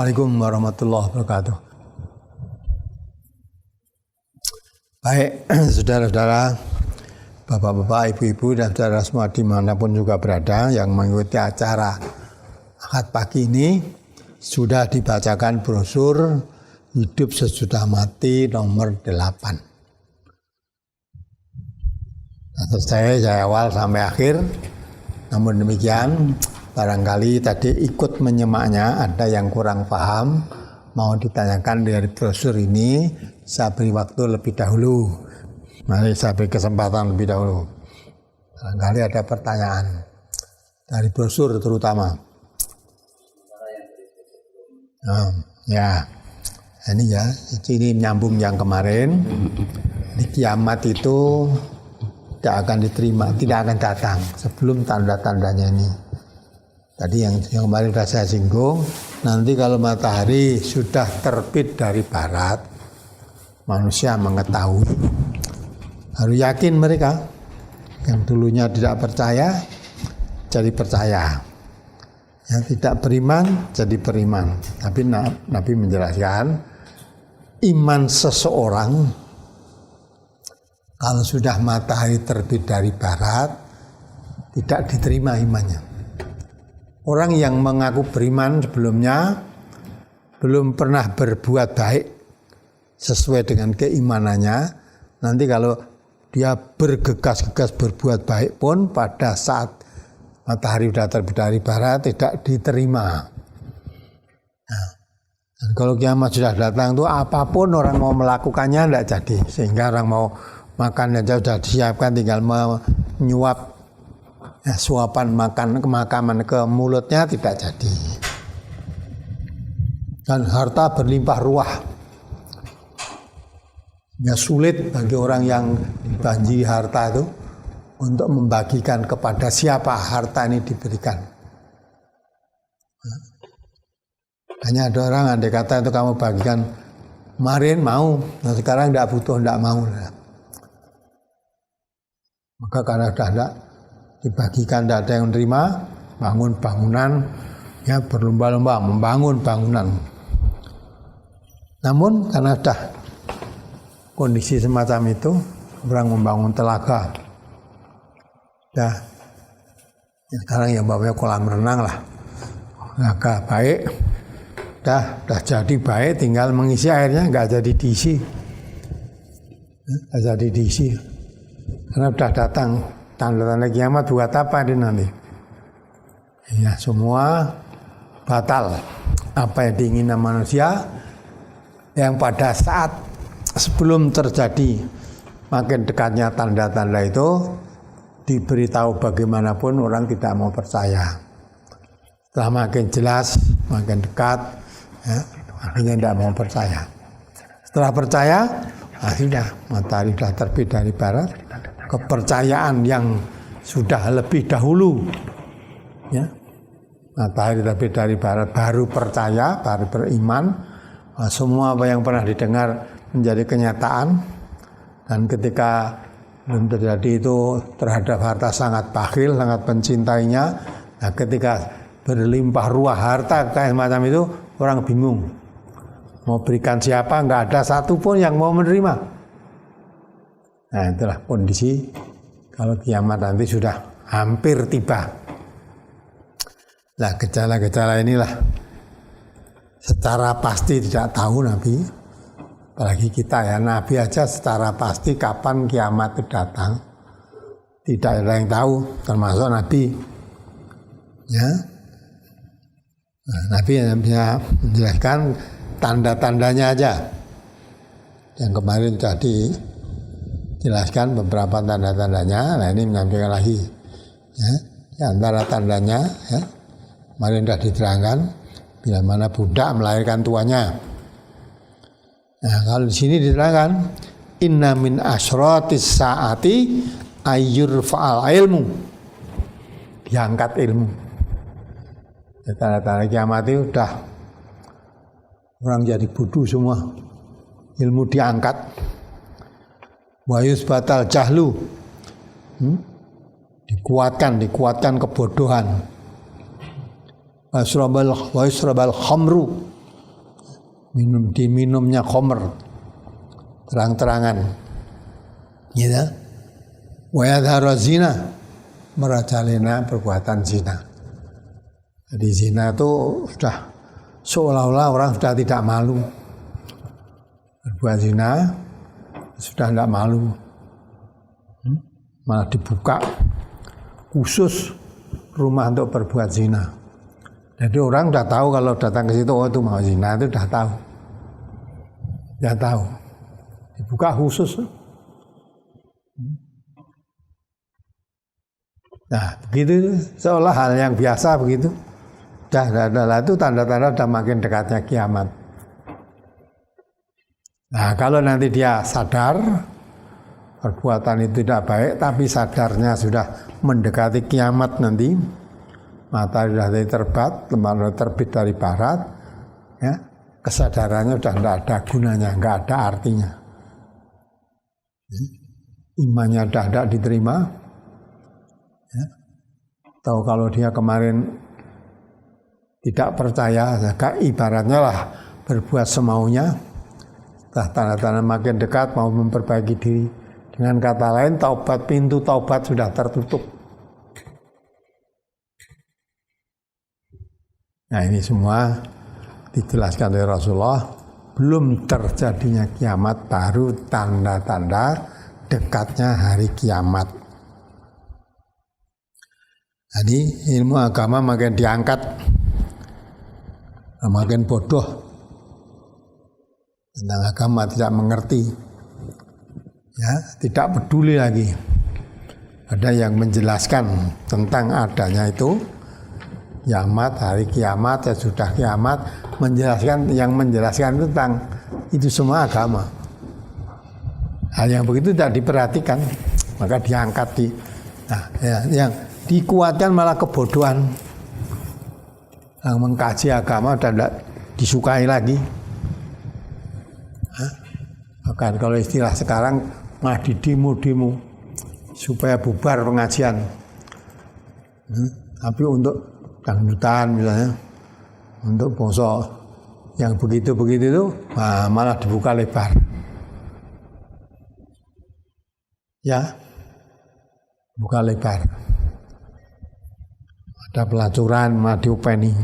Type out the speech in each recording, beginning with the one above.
Assalamualaikum warahmatullahi wabarakatuh. Baik, saudara-saudara, bapak-bapak, ibu-ibu, dan saudara semua dimanapun juga berada yang mengikuti acara Ahad pagi ini, sudah dibacakan brosur Hidup Sesudah Mati nomor 8. Saya awal sampai akhir, namun demikian barangkali tadi ikut menyemaknya ada yang kurang paham, mau ditanyakan dari brosur ini, saya beri waktu lebih dahulu. Mari saya beri kesempatan lebih dahulu. Barangkali ada pertanyaan dari brosur terutama. Ini menyambung yang kemarin. Di kiamat itu tidak akan diterima, tidak akan datang sebelum tanda-tandanya ini. Tadi yang kemarin sudah saya singgung, nanti kalau matahari sudah terbit dari barat, manusia mengetahui. Harus yakin mereka, yang dulunya tidak percaya, jadi percaya. Yang tidak beriman, jadi beriman. Tapi Nabi menjelaskan, iman seseorang, kalau sudah matahari terbit dari barat, tidak diterima imannya. Orang yang mengaku beriman sebelumnya belum pernah berbuat baik sesuai dengan keimanannya. Nanti kalau dia bergegas-gegas berbuat baik pun pada saat matahari sudah terbit dari barat tidak diterima. Dan kalau kiamat sudah datang itu apapun orang mau melakukannya tidak jadi. Sehingga orang mau makan saja sudah disiapkan, tinggal menyuap suapan makan kemakaman ke mulutnya tidak jadi. Dan harta berlimpah ruah. Ya sulit bagi orang yang dibanjiri harta itu untuk membagikan kepada siapa harta ini diberikan. Hanya ada orang andai kata itu kamu bagikan kemarin mau, nah sekarang tidak butuh, tidak mau. Maka karena sudah tidak dibagikan, tidak ada yang menerima, bangun bangunan, ya berlomba-lomba membangun bangunan. Namun karena sudah kondisi semacam itu, orang membangun telaga. Ya, sekarang ya bapaknya kolam renang lah, telaga baik, dah jadi baik, tinggal mengisi airnya, nggak jadi diisi, karena sudah datang tanda-tanda kiamat. Buat apa ini nanti? Ya semua batal. Apa yang diinginkan manusia, yang pada saat sebelum terjadi makin dekatnya tanda-tanda itu diberitahu bagaimanapun orang tidak mau percaya. Setelah makin jelas, makin dekat, ya, akhirnya tidak mau percaya. Setelah percaya, akhirnya matahari sudah terbit dari barat. Kepercayaan yang sudah lebih dahulu, ya, matahari terbit dari barat, baru percaya, baru beriman. Semua apa yang pernah didengar menjadi kenyataan. Dan ketika belum terjadi itu terhadap harta sangat bakhil, sangat mencintainya. Nah, ketika berlimpah ruah harta kayak semacam itu, orang bingung mau berikan siapa, nggak ada satupun yang mau menerima. Nah, itulah kondisi kalau kiamat nanti sudah hampir tiba. Nah, gejala-gejala inilah secara pasti tidak tahu Nabi, apalagi kita ya, Nabi aja secara pasti kapan kiamat itu datang tidak ada yang tahu, termasuk Nabi. Ya, nah, Nabi yang bisa menjelaskan tanda-tandanya aja. Yang kemarin tadi jelaskan beberapa tanda-tandanya. Nah, ini menyampaikan lagi, ya, di antara tandanya, ya, kemarin sudah diterangkan bila mana budak melahirkan tuanya. Nah, kalau di sini diterangkan inna min asratis saati ayyur fa'al ilmu, diangkat ilmu. Tanda-tanda kiamat itu udah orang jadi bodoh semua, ilmu diangkat. Wa yusbatal jahlu, dikuatkan kebodohan. Wa yusrabal khamru, diminumnya khamr terang-terangan, gitu. Wa yadhharu zina, merajalina perbuatan zina. Jadi zina itu sudah seolah-olah orang sudah tidak malu. Berbuat zina sudah tidak malu. Malah dibuka khusus rumah untuk berbuat zina. Jadi orang sudah tahu kalau datang ke situ, oh itu mau zina, itu sudah tahu. Sudah tahu. Dibuka khusus. Nah, begitu seolah hal yang biasa begitu. Dah itu tanda-tanda sudah makin dekatnya kiamat. Nah, kalau nanti dia sadar perbuatan itu tidak baik, tapi sadarnya sudah mendekati kiamat nanti, matahari sudah terbit dari barat, ya, kesadarannya sudah tidak ada gunanya, nggak ada artinya. Imannya sudah tidak diterima. Ya. Tahu kalau dia kemarin tidak percaya, ibaratnya lah berbuat semaunya, tanda-tanda makin dekat mau memperbaiki diri. Dengan kata lain, pintu taubat sudah tertutup. Nah, ini semua dijelaskan oleh Rasulullah. Belum terjadinya kiamat, baru tanda-tanda dekatnya hari kiamat. Jadi ilmu agama makin diangkat, makin bodoh tentang agama, tidak mengerti, ya, tidak peduli lagi. Ada yang menjelaskan tentang adanya itu kiamat, hari kiamat, ya sudah kiamat, yang menjelaskan tentang itu semua agama. Hal yang begitu tidak diperhatikan, maka diangkat yang dikuatkan malah kebodohan. Yang mengkaji agama dan tidak disukai lagi. Bahkan kalau istilah sekarang malah demo supaya bubar pengajian. Tapi untuk dangdutan misalnya, untuk poso yang begitu-begitu itu malah dibuka lebar. Ya, buka lebar. Ada pelacuran malah diupeni.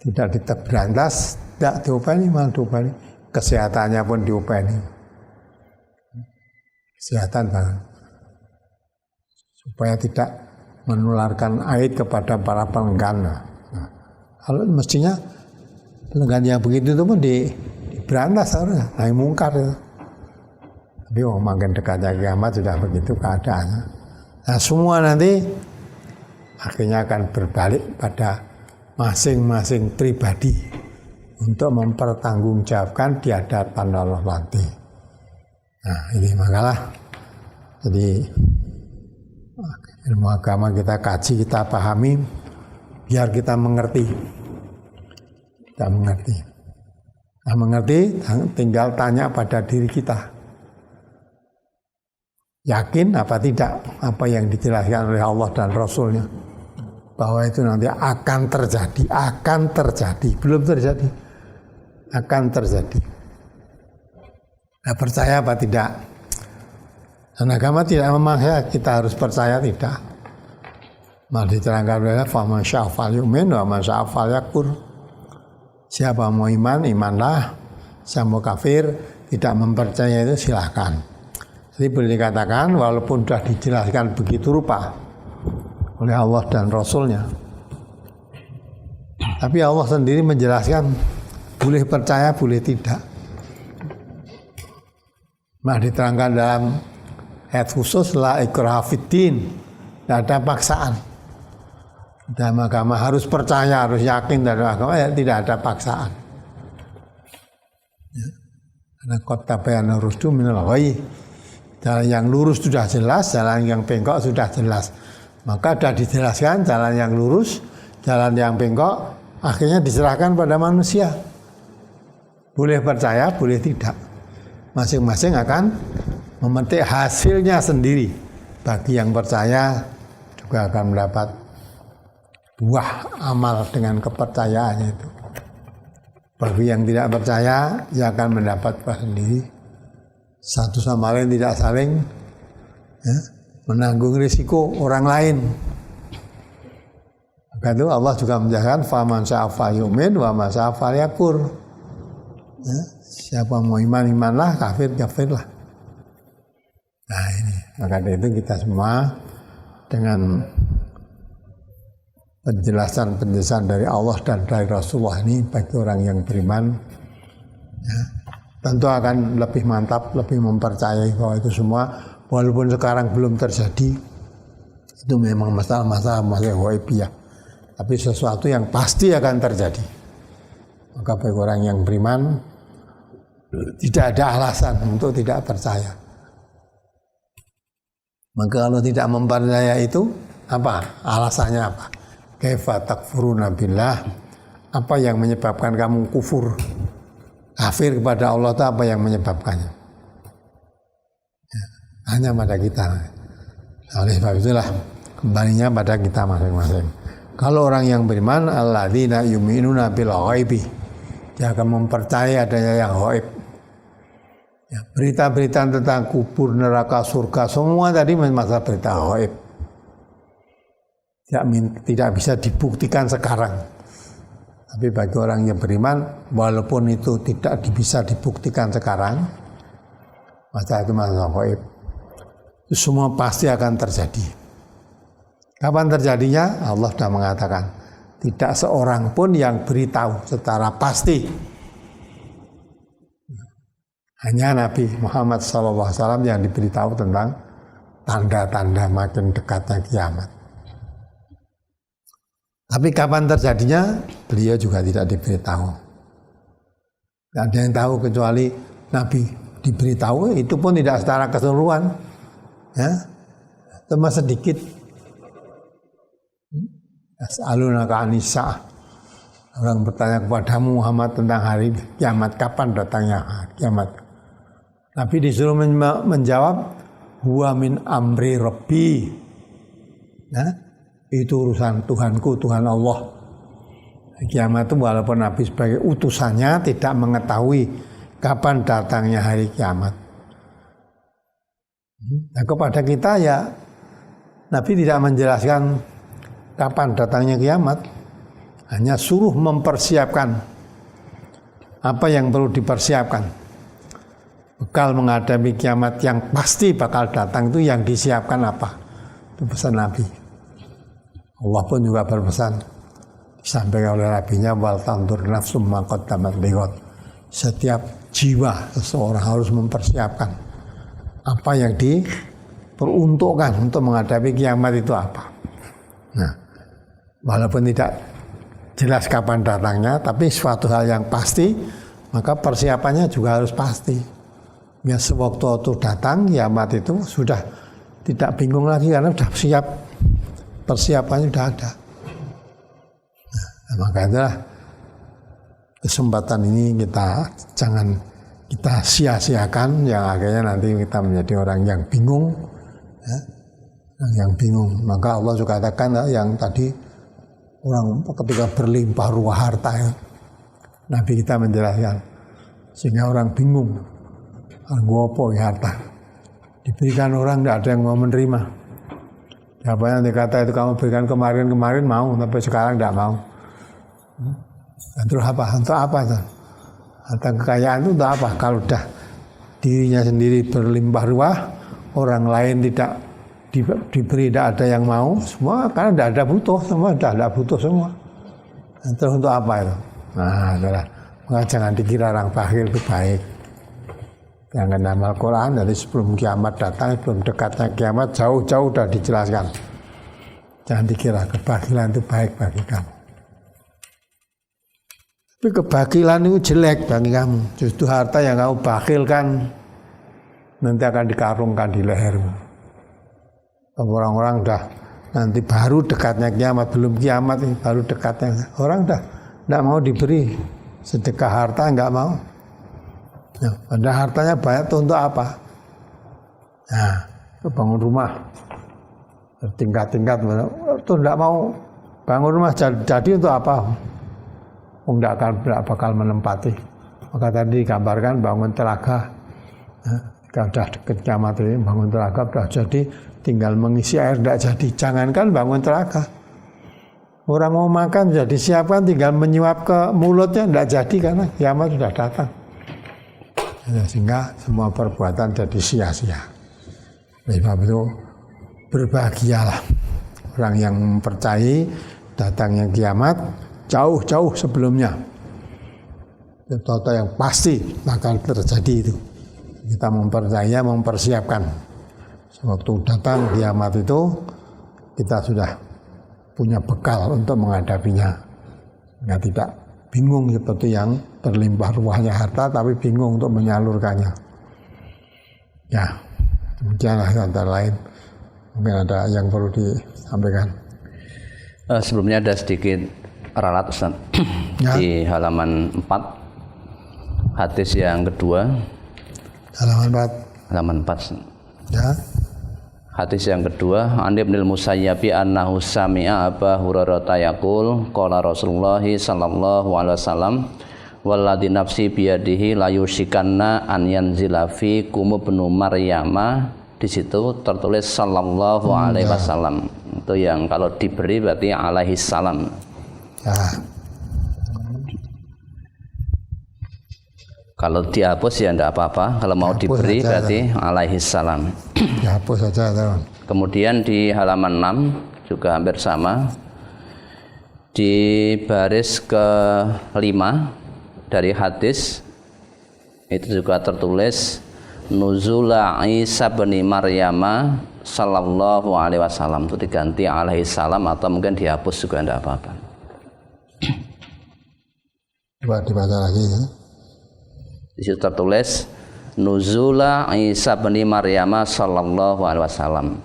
Tidak diteberantas, tidak diupeni, malah diupeni. Kesehatannya pun diupeni. Kesehatan banget. Supaya tidak menularkan aid kepada para pelenggan. Nah, kalau mestinya pelenggan yang begitu itu pun diberantas harusnya, naik mungkar itu. Tapi makin dekatnya kiamat sudah begitu keadaannya. Nah, semua nanti akhirnya akan berbalik pada masing-masing pribadi untuk mempertanggungjawabkan di hadapan Allah nanti. Nah, ini makalah. Jadi ilmu agama kita kaji, kita pahami, biar kita mengerti. Kita mengerti. Nah, mengerti tinggal tanya pada diri kita. Yakin apa tidak apa yang dijelaskan oleh Allah dan Rasulnya, bahwa itu nanti akan terjadi, belum terjadi, akan terjadi. Nah, percaya apa tidak? Dan agama tidak memaksa kita harus percaya, tidak. Malah diterangkan oleh faman syaa falyu'min wa man syaa falyakfur. Siapa mau iman, imanlah. Siapa mau kafir, tidak mempercayai itu silakan. Jadi boleh dikatakan walaupun sudah dijelaskan begitu rupa oleh Allah dan Rasulnya, tapi Allah sendiri menjelaskan boleh percaya, boleh tidak. Nah, diterangkan dalam ayat khusus la ikraha fiddin, tidak ada paksaan. Dalam agama harus percaya, harus yakin dalam agama, ya, tidak ada paksaan. Ya. Karena qad tabayyana rusdu minal ghayy. Jalan yang lurus sudah jelas, jalan yang bengkok sudah jelas. Maka sudah dijelaskan jalan yang lurus, jalan yang bengkok, akhirnya diserahkan pada manusia. Boleh percaya, boleh tidak. Masing-masing akan memetik hasilnya sendiri. Bagi yang percaya juga akan mendapat buah amal dengan kepercayaannya itu. Bagi yang tidak percaya, ia akan mendapat sendiri. Satu sama lain tidak saling menanggung risiko orang lain. Maka itu Allah juga menjelaskan faman syaa'a yu'min wa man syaa'a yakfur. Siapa mau iman imanlah, kafir kafirlah. Nah ini, maka dari itu kita semua dengan penjelasan dari Allah dan dari Rasulullah ini bagi orang yang beriman, tentu akan lebih mantap, lebih mempercayai bahwa itu semua walaupun sekarang belum terjadi, itu memang masalah ghaibiyah, tapi sesuatu yang pasti akan terjadi. Maka bagi orang yang beriman tidak ada alasan untuk tidak percaya. Maka kalau tidak mempercayai itu apa? Alasannya apa? Kaifa takfuruna billah? Apa yang menyebabkan kamu kufur? Kafir kepada Allah itu apa yang menyebabkannya? Hanya pada kita. Oleh sebab itulah kembalinya pada kita masing-masing. Kalau orang yang beriman, alladzina yu'minuna bil ghaibi, dia akan mempercayai adanya yang ghaib. Ya, berita-berita tentang kubur, neraka, surga, semua tadi masalah berita ghaib. Tidak bisa dibuktikan sekarang. Tapi bagi orang yang beriman, walaupun itu tidak bisa dibuktikan sekarang, maka itu masalah ghaib. Itu semua pasti akan terjadi. Kapan terjadinya? Allah sudah mengatakan, tidak seorang pun yang beritahu secara pasti. Hanya Nabi Muhammad SAW yang diberitahu tentang tanda-tanda makin dekatnya kiamat. Tapi kapan terjadinya, beliau juga tidak diberitahu. Tidak ada yang tahu kecuali Nabi diberitahu, itu pun tidak secara keseluruhan. Ya, cuma sedikit. Yas'alunaka anis-sa'ah. Orang bertanya kepadamu Muhammad tentang hari kiamat, kapan datangnya kiamat. Nabi disuruh menjawab, huwa min amri rabbi. Nah, itu urusan Tuhanku, Tuhan Allah. Kiamat itu walaupun Nabi sebagai utusannya tidak mengetahui kapan datangnya hari kiamat. Nah, kepada kita ya Nabi tidak menjelaskan kapan datangnya kiamat, hanya suruh mempersiapkan apa yang perlu dipersiapkan. Bekal menghadapi kiamat yang pasti bakal datang itu yang disiapkan apa? Itu pesan Nabi. Allah pun juga berpesan, disampaikan oleh Nabinya, wal tandur nafsum ma qaddamat lighad. Setiap jiwa seseorang harus mempersiapkan apa yang diperuntukkan untuk menghadapi kiamat itu apa. Nah, walaupun tidak jelas kapan datangnya, tapi suatu hal yang pasti, maka persiapannya juga harus pasti. Ya, sewaktu-waktu datang kiamat itu sudah tidak bingung lagi karena sudah siap, persiapannya sudah ada. Nah, maka itulah kesempatan ini jangan kita sia-siakan, yang akhirnya nanti kita menjadi orang yang bingung, ya, yang bingung. Maka Allah juga katakan yang tadi orang ketika berlimpah ruah harta, ya, Nabi kita menjelaskan sehingga orang bingung. Gopo harta diberikan orang, tidak ada yang mau menerima. Jawabannya dikata itu kamu berikan kemarin mau, tapi sekarang tidak mau. Dan terus apa? Untuk apa? Harta kekayaan itu untuk apa? Kalau sudah dirinya sendiri berlimpah ruah, orang lain tidak diberi, tidak ada yang mau, semua karena tidak ada butuh, semua tidak ada butuh semua. Dan terus untuk apa itu? Nah, adalah maka jangan dikira orang bakhil itu baik. Jangan amal Quran dari sebelum kiamat datang, sebelum dekatnya kiamat, jauh-jauh sudah dijelaskan. Jangan dikira kebakilan itu baik bagi kamu. Tapi kebakilan itu jelek bagi kamu. Justru harta yang kamu bakhilkan nanti akan dikarungkan di lehermu. Orang-orang sudah nanti baru dekatnya kiamat, belum kiamat ini baru dekatnya. Orang sudah tidak mau diberi sedekah harta, enggak mau. Nah, padahal hartanya banyak itu untuk apa? Nah, bangun rumah bertingkat-tingkat, itu tidak mau bangun rumah jadi untuk apa? Tidak bakal menempati. Maka tadi digambarkan bangun telaga. Kalau sudah dekat kiamat ini bangun telaga sudah jadi, tinggal mengisi air tidak jadi. Jangankan bangun telaga, orang mau makan sudah disiapkan, tinggal menyuap ke mulutnya tidak jadi karena kiamat sudah datang. Ya, sehingga semua perbuatan jadi sia-sia. Sebab itu berbahagialah orang yang mempercayai datangnya kiamat jauh-jauh sebelumnya. Itu yang pasti bakal terjadi itu. Kita mempercaya, mempersiapkan. Waktu datang kiamat itu kita sudah punya bekal untuk menghadapinya. Ya, tidak bingung seperti yang berlimpah ruahnya harta tapi bingung untuk menyalurkannya. Ya, demikianlah antara lain. Mungkin ada yang perlu disampaikan. Sebelumnya ada sedikit ralat Ustaz. Ya. Di halaman 4 hadis yang kedua. Halaman 4. Ya. Hadis yang kedua, An Ibnul Musayyib annahu sami'a Aba Hurairah yaqul qala Rasulullah sallallahu alaihi wasallam walladzi nafsi biyadihi la yushikanna an yanzila fi kum ibnu Maryama. Di situ tertulis sallallahu alaihi wasallam. Itu yang kalau diberi berarti alaihi salam. Ya. Kalau dihapus ya tidak apa-apa. Kalau mau diberi berarti alaihi salam. Dihapus saja. Kemudian di halaman 6 juga hampir sama. Di baris ke-5 dari hadis itu juga tertulis Nuzula Isa bin Maryama sallallahu alaihi wasallam. Itu diganti alaihi salam atau mungkin dihapus juga tidak apa-apa. Coba dibaca lagi ya. Di situ tertulis Nuzula Isa bin Maryam sallallahu alaihi wasallam.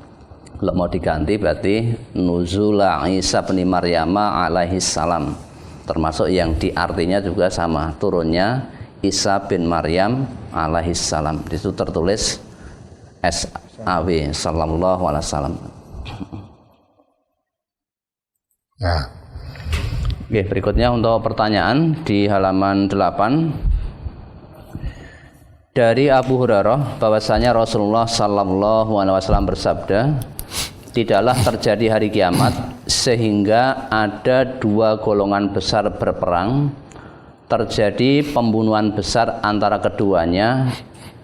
Kalau mau diganti berarti Nuzula Isa bin Maryam alaihi salam. Termasuk yang di artinya juga sama, turunnya Isa bin Maryam alaihi salam. Di situ tertulis SAW sallallahu alaihi wasallam. Ya. Oke, berikutnya untuk pertanyaan di halaman 8. Dari Abu Hurairah bahwasanya Rasulullah sallallahu alaihi wasallam bersabda, tidaklah terjadi hari kiamat sehingga ada dua golongan besar berperang, terjadi pembunuhan besar antara keduanya,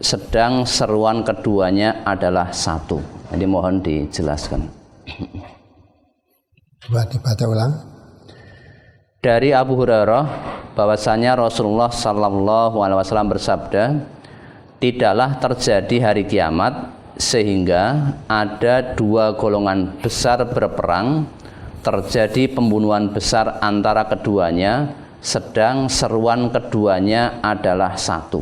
sedang seruan keduanya adalah satu. Jadi mohon dijelaskan. Coba dibaca ulang. Dari Abu Hurairah bahwasanya Rasulullah sallallahu alaihi wasallam bersabda, tidaklah terjadi hari kiamat sehingga ada dua golongan besar berperang, terjadi pembunuhan besar antara keduanya, sedang seruan keduanya adalah satu.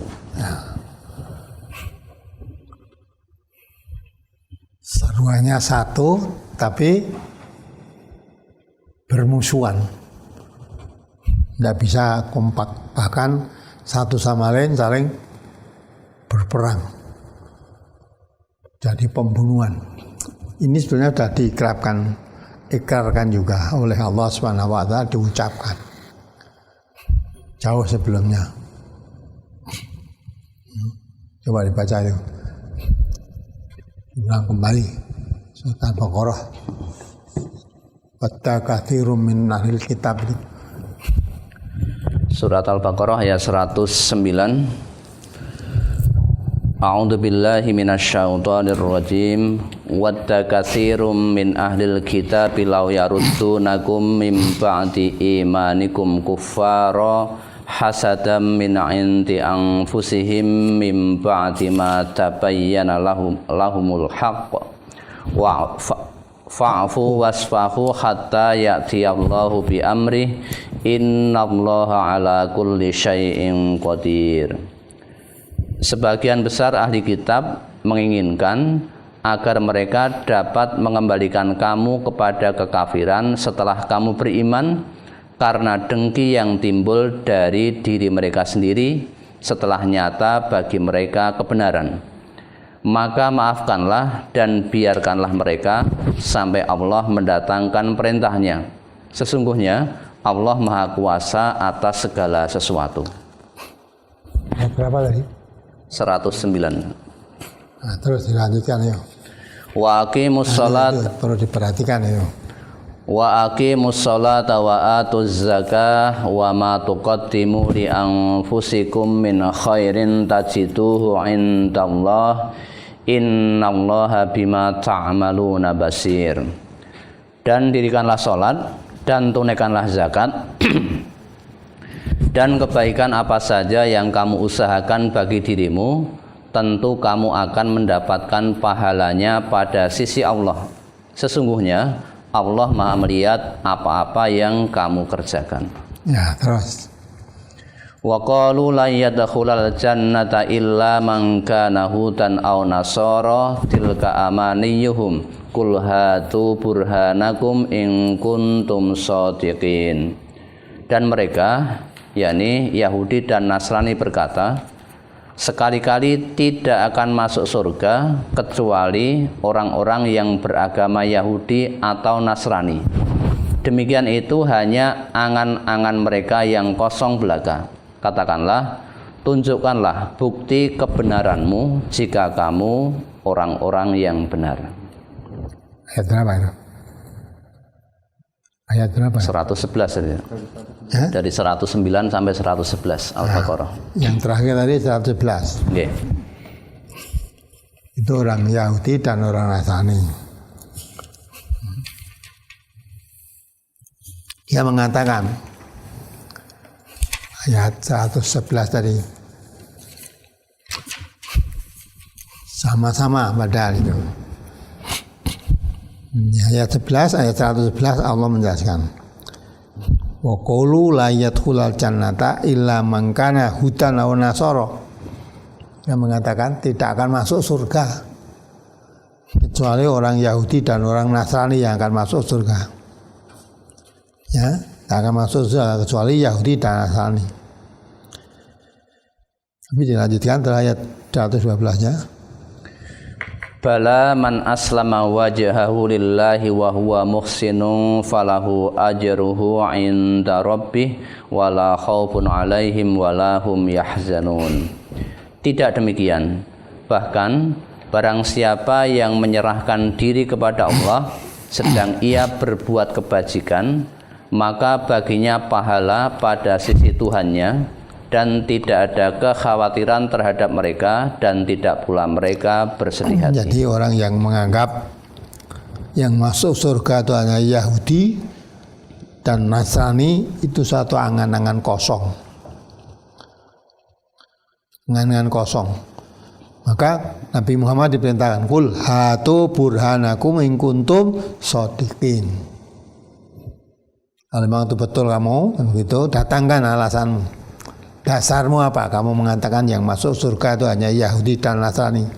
Seruannya satu, tapi bermusuhan. Tidak bisa kompak, bahkan satu sama lain saling berperang, jadi pembunuhan. Ini sebenarnya sudah ikrarkan juga oleh Allah Subhanahu wa taala, diucapkan jauh sebelumnya. Coba dibaca itu, ulang kembali surat Al-Baqarah. Wadda katsirum min ahlil kitab. Surat Al-Baqarah ayat 109. A'udzu billahi minasyaitonir rajim. Wadda katsirum min ahlil kitab law yaruddunakum min ba'di imanikum kuffara hasadam min 'indi anfusihim min ba'di ma tabayyana lahumul haqq wa fa'fu wasfahu hatta ya'tiyallahu bi amri innallaha ala kulli syai'in qadir. Sebagian besar ahli kitab menginginkan agar mereka dapat mengembalikan kamu kepada kekafiran setelah kamu beriman karena dengki yang timbul dari diri mereka sendiri setelah nyata bagi mereka kebenaran. Maka maafkanlah dan biarkanlah mereka sampai Allah mendatangkan perintahnya. Sesungguhnya Allah Maha Kuasa atas segala sesuatu. Ayat berapa tadi? 109. Nah, terus dilanjutkan ya. Wa aqimus shalat perlu diperhatikan ya. Wa aqimus sholata wa atuz zakah wa ma tuqaddimu li anfusikum min khairin tajiduhu indallah innallaha bima ta'maluna basir. Dan dirikanlah salat dan tunaikanlah zakat dan kebaikan apa saja yang kamu usahakan bagi dirimu tentu kamu akan mendapatkan pahalanya pada sisi Allah. Sesungguhnya Allah Maha melihat apa-apa yang kamu kerjakan. Ya, terus. Wa qalu la yadkhulal jannata illa man kana hudan aw nasara tilka amaniyuhum qul hatu burhanakum in kuntum shadiqin. Dan mereka, yakni Yahudi dan Nasrani berkata, sekali-kali tidak akan masuk surga kecuali orang-orang yang beragama Yahudi atau Nasrani. Demikian itu hanya angan-angan mereka yang kosong belaka. Katakanlah, tunjukkanlah bukti kebenaranmu jika kamu orang-orang yang benar. Ayat berapa itu? Ayat berapa? 111 tadi. Dari 109 sampai 111 Al-Baqarah. Yang terakhir tadi 111. Okay. Itu orang Yahudi dan orang Nasrani. Dia mengatakan ayat 111 tadi sama-sama padahal itu. Ayat 11, ayat 111 Allah menjelaskan. Wa qulu la yadkhulal jannata illa man kana hudan aw nasara. Dia mengatakan tidak akan masuk surga kecuali orang Yahudi dan orang Nasrani yang akan masuk surga. Ya, tidak akan masuk surga kecuali Yahudi dan Nasrani. Tapi dilanjutkan terhadap ayat 112-nya. Bala man aslama wajhahu lillahi wa huwa muhsinun falahu ajruhu inda rabbih wala khaufun alaihim wala hum yahzanun. Tidak demikian, bahkan barang siapa yang menyerahkan diri kepada Allah sedang ia berbuat kebajikan, maka baginya pahala pada sisi Tuhannya dan tidak ada kekhawatiran terhadap mereka dan tidak pula mereka bersedih hati. Jadi orang yang menganggap yang masuk surga itu hanya Yahudi dan Nasrani itu satu angan-angan kosong. Angan-angan kosong. Maka Nabi Muhammad diperintahkan, "Qul hatu burhanakum in kuntum shadiqin." Kalau memang itu betul kamu, begitu, datangkan alasanmu. Dasarmu apa? Kamu mengatakan yang masuk surga itu hanya Yahudi dan Nasrani.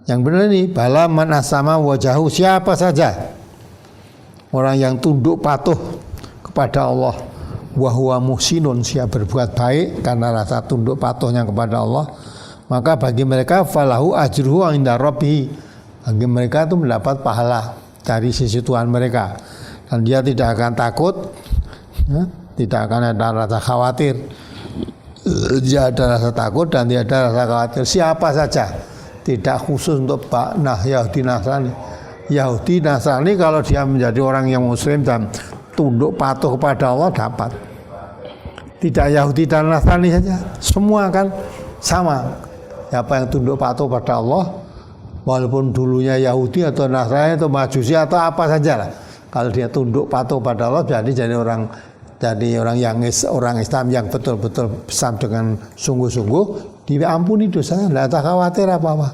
Yang benar ini, bala man asama wajahu, siapa saja orang yang tunduk patuh kepada Allah, wa huwa muhsinun, siap berbuat baik karena rasa tunduk patuhnya kepada Allah, maka bagi mereka falahu ajruhu inda rabbih, bagi mereka itu mendapat pahala dari sisi Tuhan mereka, dan dia tidak akan takut, ya, tidak akan ada rasa khawatir. Dia ada rasa takut dan dia ada rasa khawatir. Siapa saja, tidak khusus untuk Yahudi Nasrani. Yahudi Nasrani kalau dia menjadi orang yang Muslim dan tunduk patuh kepada Allah dapat. Tidak Yahudi dan Nasrani saja, semua kan sama. Siapa yang tunduk patuh pada Allah, walaupun dulunya Yahudi atau Nasrani atau Majusi atau apa saja lah, kalau dia tunduk patuh pada Allah jadi orang yang orang Islam yang betul-betul Islam dengan sungguh-sungguh, diampuni dosanya, tidak tak khawatir apa-apa.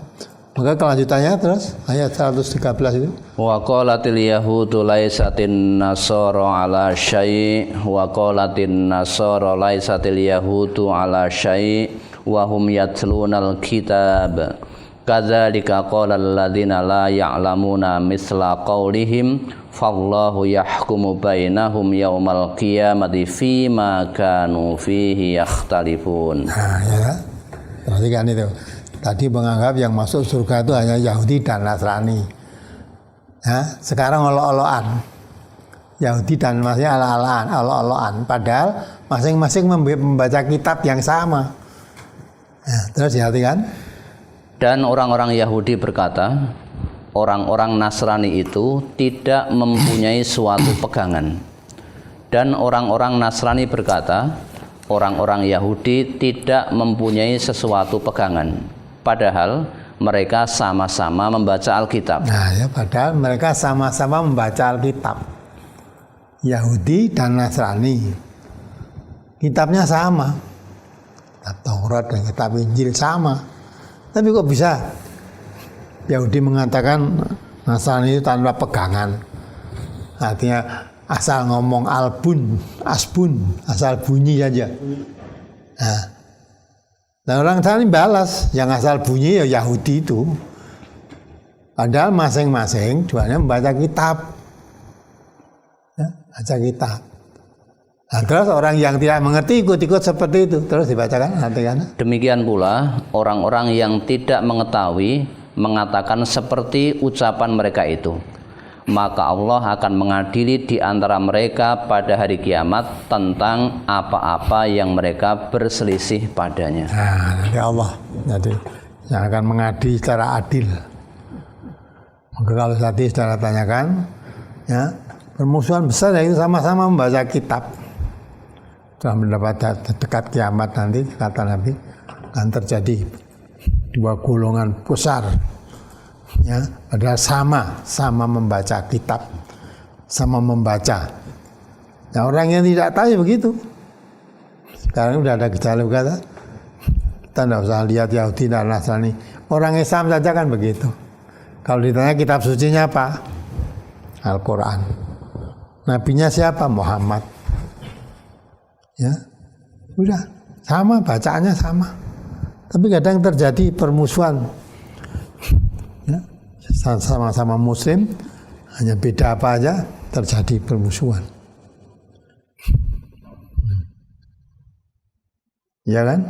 Maka kelanjutannya terus ayat 113 itu. Wa qalatil yahudu laisatin nasara ala syai' wa qalatin nasara laisatil yahudu ala syai' wa hum yatlunal kitab. Kadzalika qala alladziina la ya'lamuna misla qaulihim fallahu yahkumu bainahum yaumal qiyamati fima kanu fihi yakhtalifun. Nah, ya. Perhatikan itu. Tadi menganggap yang masuk surga itu hanya Yahudi dan Nasrani. Ya, sekarang olok-olokan. Yahudi dan Nasrani ala-alaan. Padahal masing-masing membaca kitab yang sama. Nah, terus diartikan. Dan orang-orang Yahudi berkata, orang-orang Nasrani itu tidak mempunyai suatu pegangan. Dan orang-orang Nasrani berkata, orang-orang Yahudi tidak mempunyai sesuatu pegangan. Padahal mereka sama-sama membaca Alkitab. Nah ya, padahal mereka sama-sama membaca Alkitab. Yahudi dan Nasrani, kitabnya sama, kitab Taurat dan kitab Injil sama. Tapi kok bisa Yahudi mengatakan Nasrani itu tanpa pegangan? Artinya asal ngomong asbun, asal bunyi saja. Nah, orang Nasrani balas, yang asal bunyi ya Yahudi itu. Padahal masing-masing duanya membaca kitab. Baca kitab. Nah, terus orang yang tidak mengerti ikut-ikut seperti itu. Terus dibacakan artinya. Demikian pula orang-orang yang tidak mengetahui mengatakan seperti ucapan mereka itu. Maka Allah akan mengadili di antara mereka pada hari kiamat tentang apa-apa yang mereka berselisih padanya. Nah, nanti Allah jadi yang akan mengadili secara adil. Maka kalau tadi saudara tanyakan, ya, permusuhan besar yaitu sama-sama membaca kitab. Setelah mendapat dekat kiamat nanti, kata Nabi, akan terjadi dua golongan besar. Ya, padahal sama membaca kitab, sama membaca. Nah, orang yang tidak tahu begitu. Sekarang sudah ada gejala kata, kita tidak usah lihat Yahudi dan Nasrani. Orang Islam saja kan begitu. Kalau ditanya kitab sucinya apa? Al-Quran. Nabinya siapa? Muhammad. Ya, udah sama, bacaannya sama. Tapi kadang terjadi permusuhan. Ya, sama-sama Muslim, hanya beda apa aja, terjadi permusuhan. Ya kan?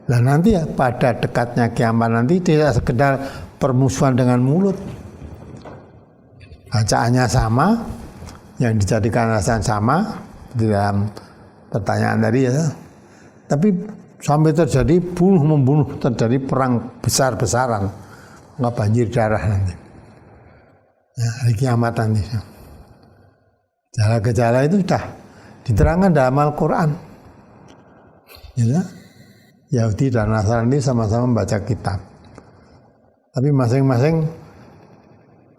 Dan nanti ya pada dekatnya kiamat nanti tidak sekedar permusuhan dengan mulut. Bacaannya sama, yang dijadikan alasan sama di dalam pertanyaan tadi ya. Tapi sampai terjadi bunuh-membunuh, terjadi perang besar-besaran, nggak banjir darah nanti. Ya, hari kiamat nanti. Gejala-gejala itu sudah diterangkan dalam Al-Quran. Ya, Yahudi dan Nasrani sama-sama membaca kitab. Tapi masing-masing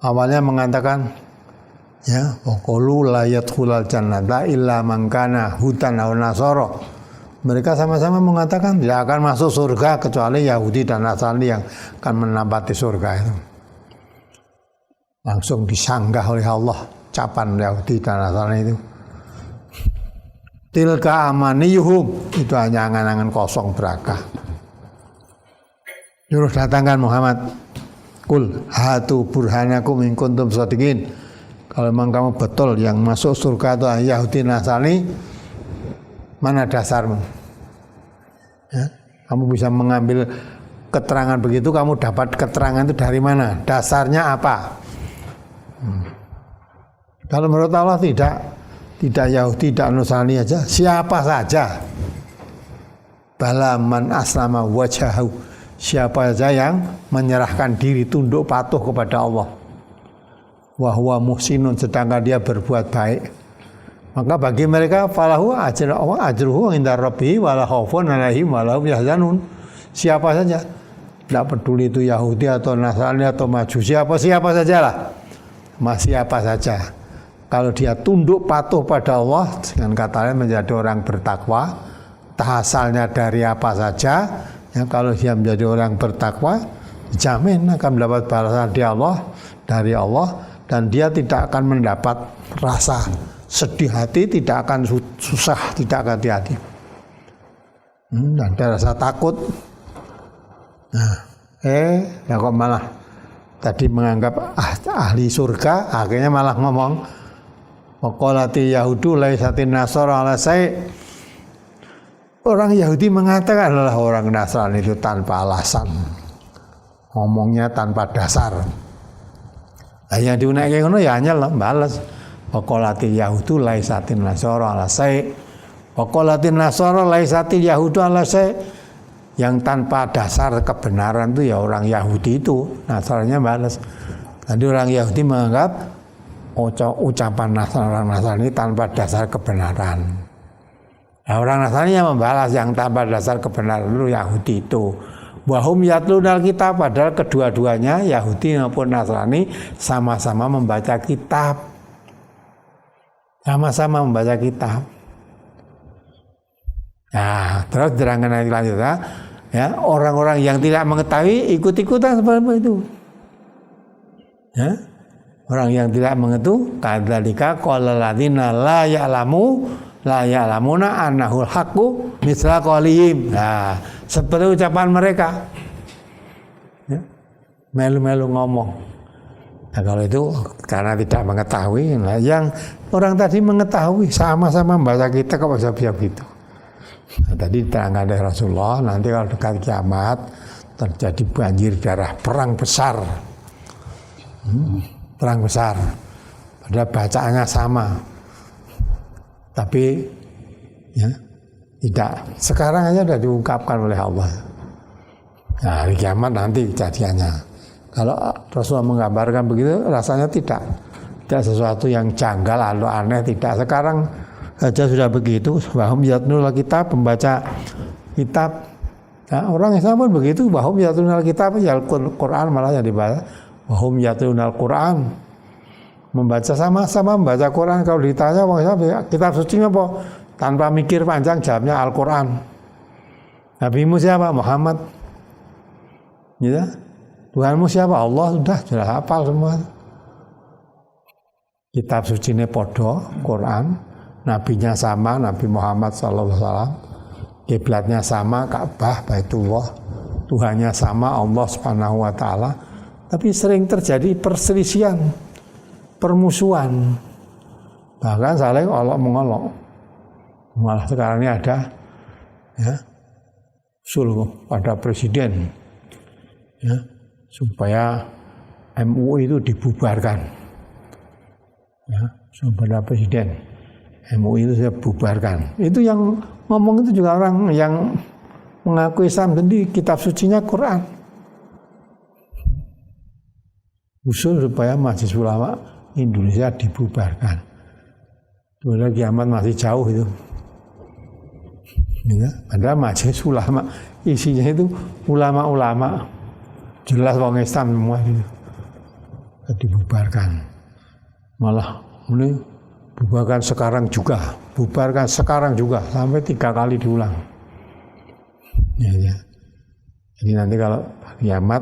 awalnya mengatakan, ya, waqulu la yadkhulul jannata illa man kana hudan aw nasara. Mereka sama-sama mengatakan tidak akan masuk surga kecuali Yahudi dan Nasrani yang akan menempati surga itu. Langsung disanggah oleh Allah ucapan Yahudi dan Nasrani itu. Tilka amaniyuhum, itu hanya angan-angan kosong belaka. Jurus datangkan Muhammad, kul hatu burhanakum in kuntum shadiqin. Kalau memang kamu betul yang masuk surga itu Yahudi Nasrani, mana dasarmu? Ya, kamu bisa mengambil keterangan begitu, kamu dapat keterangan itu dari mana? Dasarnya apa? Kalau menurut Allah tidak Yahudi, tidak Nasrani aja, siapa saja. Bala man aslama wajahu, siapa saja yang menyerahkan diri, tunduk patuh kepada Allah. Wa huwa muhsinun, sedangkan dia berbuat baik, maka bagi mereka falahu ajruhu inda rabbih wala khaufun 'alaihim wala hum yahzanun. Siapa saja, tidak peduli itu Yahudi atau Nasrani atau Majusi, siapa sajalah, siapa saja, kalau dia tunduk patuh pada Allah, dengan kata lain menjadi orang bertakwa, entah asalnya dari apa saja, ya, kalau dia menjadi orang bertakwa, dijamin akan mendapat balasan dari Allah, dan dia tidak akan mendapat rasa sedih hati, tidak akan susah, tidak akan hati-hati. Ada rasa takut. Nah, ya kok malah tadi menganggap ahli surga, akhirnya malah ngomong waqalati yahudu laisatin nasara ala sai. Orang Yahudi mengatakan adalah orang Nasrani itu tanpa alasan, ngomongnya tanpa dasar. Yang diunaike ngono ya hanya balas. Wa qalatil yahudu laisatin nasara ala sai. Wa qalatin nasara laisatil yahudu ala sai. Yang tanpa dasar kebenaran itu ya orang Yahudi itu, Nasraninya balas. Tadi orang Yahudi menganggap ucapan orang Nasrani tanpa dasar kebenaran. Nah, orang Nasrani yang membalas yang tanpa dasar kebenaran itu Yahudi itu. Wahum yatlunal kitab, padahal kedua-duanya Yahudi maupun Nasrani sama-sama membaca kitab. Sama-sama membaca kitab. Nah, terus diterangkan lagi lanjutnya, ya, orang-orang yang tidak mengetahui ikut-ikutan seperti itu. Ya, orang yang tidak mengetahui, kadzalika qala alladziina la ya'lamuna annahul haqqu misla qaulihim. Nah, seperti ucapan mereka. Ya, melu-melu ngomong. Nah, kalau itu karena tidak mengetahui, nah, yang orang tadi mengetahui sama-sama membaca kita kok bisa gitu. Nah, tadi diterangkan oleh Rasulullah, nanti kalau dekat kiamat terjadi banjir darah, perang besar. Perang besar. Padahal bacaannya sama. Tapi ya, tidak. Sekarang aja sudah diungkapkan oleh Allah. Nah, hari kiamat nanti kejadiannya. Kalau Rasulullah menggambarkan begitu, rasanya tidak sesuatu yang janggal atau aneh, tidak. Sekarang saja sudah begitu. Wahum yatlunal kitab, pembaca kitab. Nah, orang Islam pun begitu. Wahum yatlunal kitab, ya Al-Quran malah yang dibaca. Wahum yatlunal Quran, membaca sama-sama membaca Quran. Kalau ditanya kitab suci apa? Tanpa mikir panjang jawabnya Al-Quran. Nabimu siapa? Muhammad. Ya. Tuhanmu siapa? Allah. Sudah hafal semua. Kitab suci ini podo Quran. Nabinya sama, Nabi Muhammad SAW. Kiblatnya sama, Ka'bah, Baitullah. Tuhannya sama, Allah Subhanahu wa Ta'ala. Tapi sering terjadi perselisihan, permusuhan, bahkan saling olok-mengolok. Malah sekarang ini ada ya, usul pada presiden ya, supaya MUI itu dibubarkan. Ya, pada presiden MUI itu saya bubarkan. Itu yang ngomong itu juga orang yang mengaku Islam, jadi kitab sucinya Quran. Usul supaya Majelis Ulama Indonesia dibubarkan. Padahal kiamat masih jauh itu. Ya, padahal Majelis Ulama isinya itu ulama-ulama, jelas orang Islam semua itu. Dibubarkan. Malah ini bubarkan sekarang juga, sampai 3 kali diulang. Ya. Jadi nanti kalau kiamat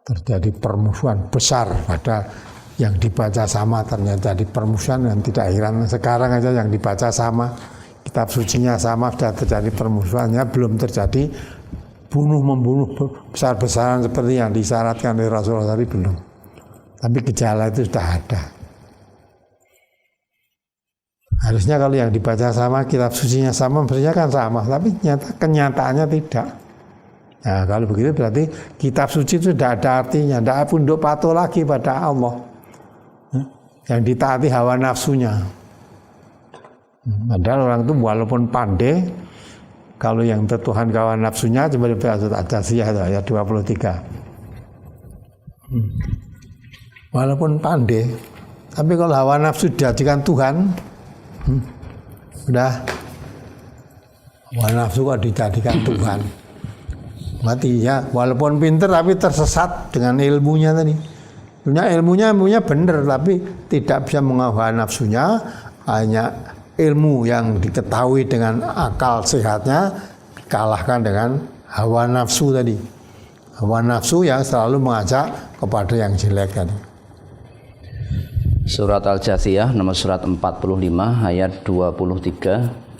terjadi permusuhan besar, pada yang dibaca sama ternyata di permusuhan yang tidak heran. Sekarang aja yang dibaca sama, kitab sucinya sama, sudah terjadi permusuhannya, belum terjadi bunuh-membunuh besar-besaran seperti yang disyaratkan oleh Rasulullah tadi, belum. Tapi gejala itu sudah ada. Harusnya kalau yang dibaca sama, kitab sucinya sama, mestinya kan sama, tapi kenyataannya tidak. Nah, kalau begitu berarti kitab suci itu tidak ada artinya, tidak punduk patuh lagi pada Allah. Yang ditaati hawa nafsunya. Padahal orang itu walaupun pandai, kalau yang tertuhan hawa nafsunya coba dibaca Al-Jasiyah ayat 23. Walaupun pandai, tapi kalau hawa nafsu dijadikan Tuhan, udah hawa nafsu kok dijadikan Tuhan. Mati ya, walaupun pinter tapi tersesat dengan ilmunya tadi. Ilmunya benar tapi tidak bisa mengawal nafsunya, hanya ilmu yang diketahui dengan akal sehatnya dikalahkan dengan hawa nafsu tadi. Hawa nafsu yang selalu mengajak kepada yang jelek tadi. Surat Al-Jasiyah nomor surat 45 ayat 23.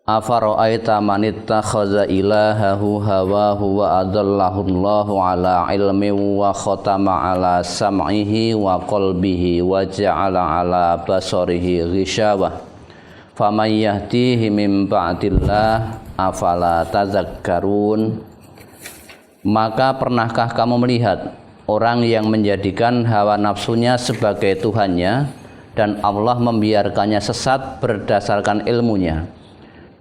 Afara'aita man ittakhadha ilahahu hawahu wa adallahu Allahu ala ilmin wa khatama ala sam'ihi wa qalbihi wa ja'ala ala basarihi ghishawah faman yahdihi min ba'dillah afala tazakkarun. Maka pernahkah kamu melihat orang yang menjadikan hawa nafsunya sebagai Tuhannya dan Allah membiarkannya sesat berdasarkan ilmunya,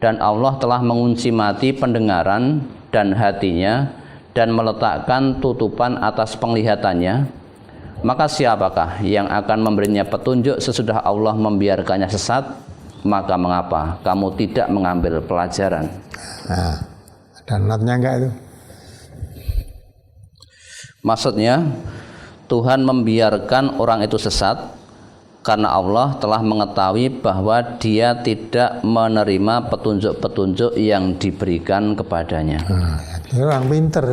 dan Allah telah mengunci mati pendengaran dan hatinya dan meletakkan tutupan atas penglihatannya, maka siapakah yang akan memberinya petunjuk sesudah Allah membiarkannya sesat? Maka mengapa kamu tidak mengambil pelajaran? Nah, ada notnya enggak itu? Maksudnya Tuhan membiarkan orang itu sesat karena Allah telah mengetahui bahwa dia tidak menerima petunjuk-petunjuk yang diberikan kepadanya. Dia orang pinter,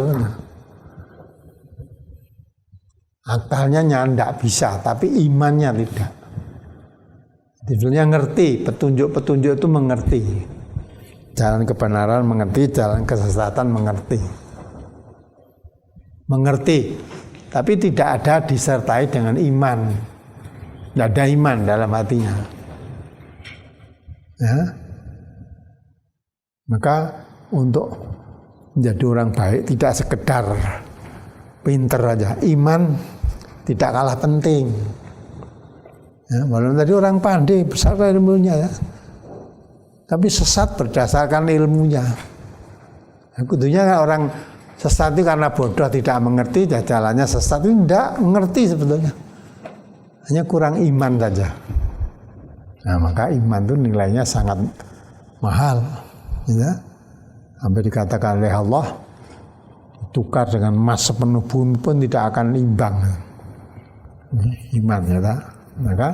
akalnya nyandak bisa, tapi imannya tidak. Tidurnya ngerti, petunjuk-petunjuk itu mengerti. Jalan kebenaran mengerti, jalan kesesatan mengerti. Mengerti, tapi tidak ada disertai dengan iman. Tidak ada iman dalam hatinya. Ya. Maka untuk menjadi orang baik tidak sekedar pinter aja, iman tidak kalah penting. Ya, walaupun tadi orang pandai besar ilmunya ya, tapi sesat berdasarkan ilmunya. Nah, kudunya orang sesat itu karena bodoh tidak mengerti, jalannya sesat itu tidak mengerti sebetulnya, hanya kurang iman saja. Nah, maka iman itu nilainya sangat mahal, ya. Sampai dikatakan oleh Allah, tukar dengan emas sepenuh bumi pun tidak akan imbang. Iman, ya tak? Maka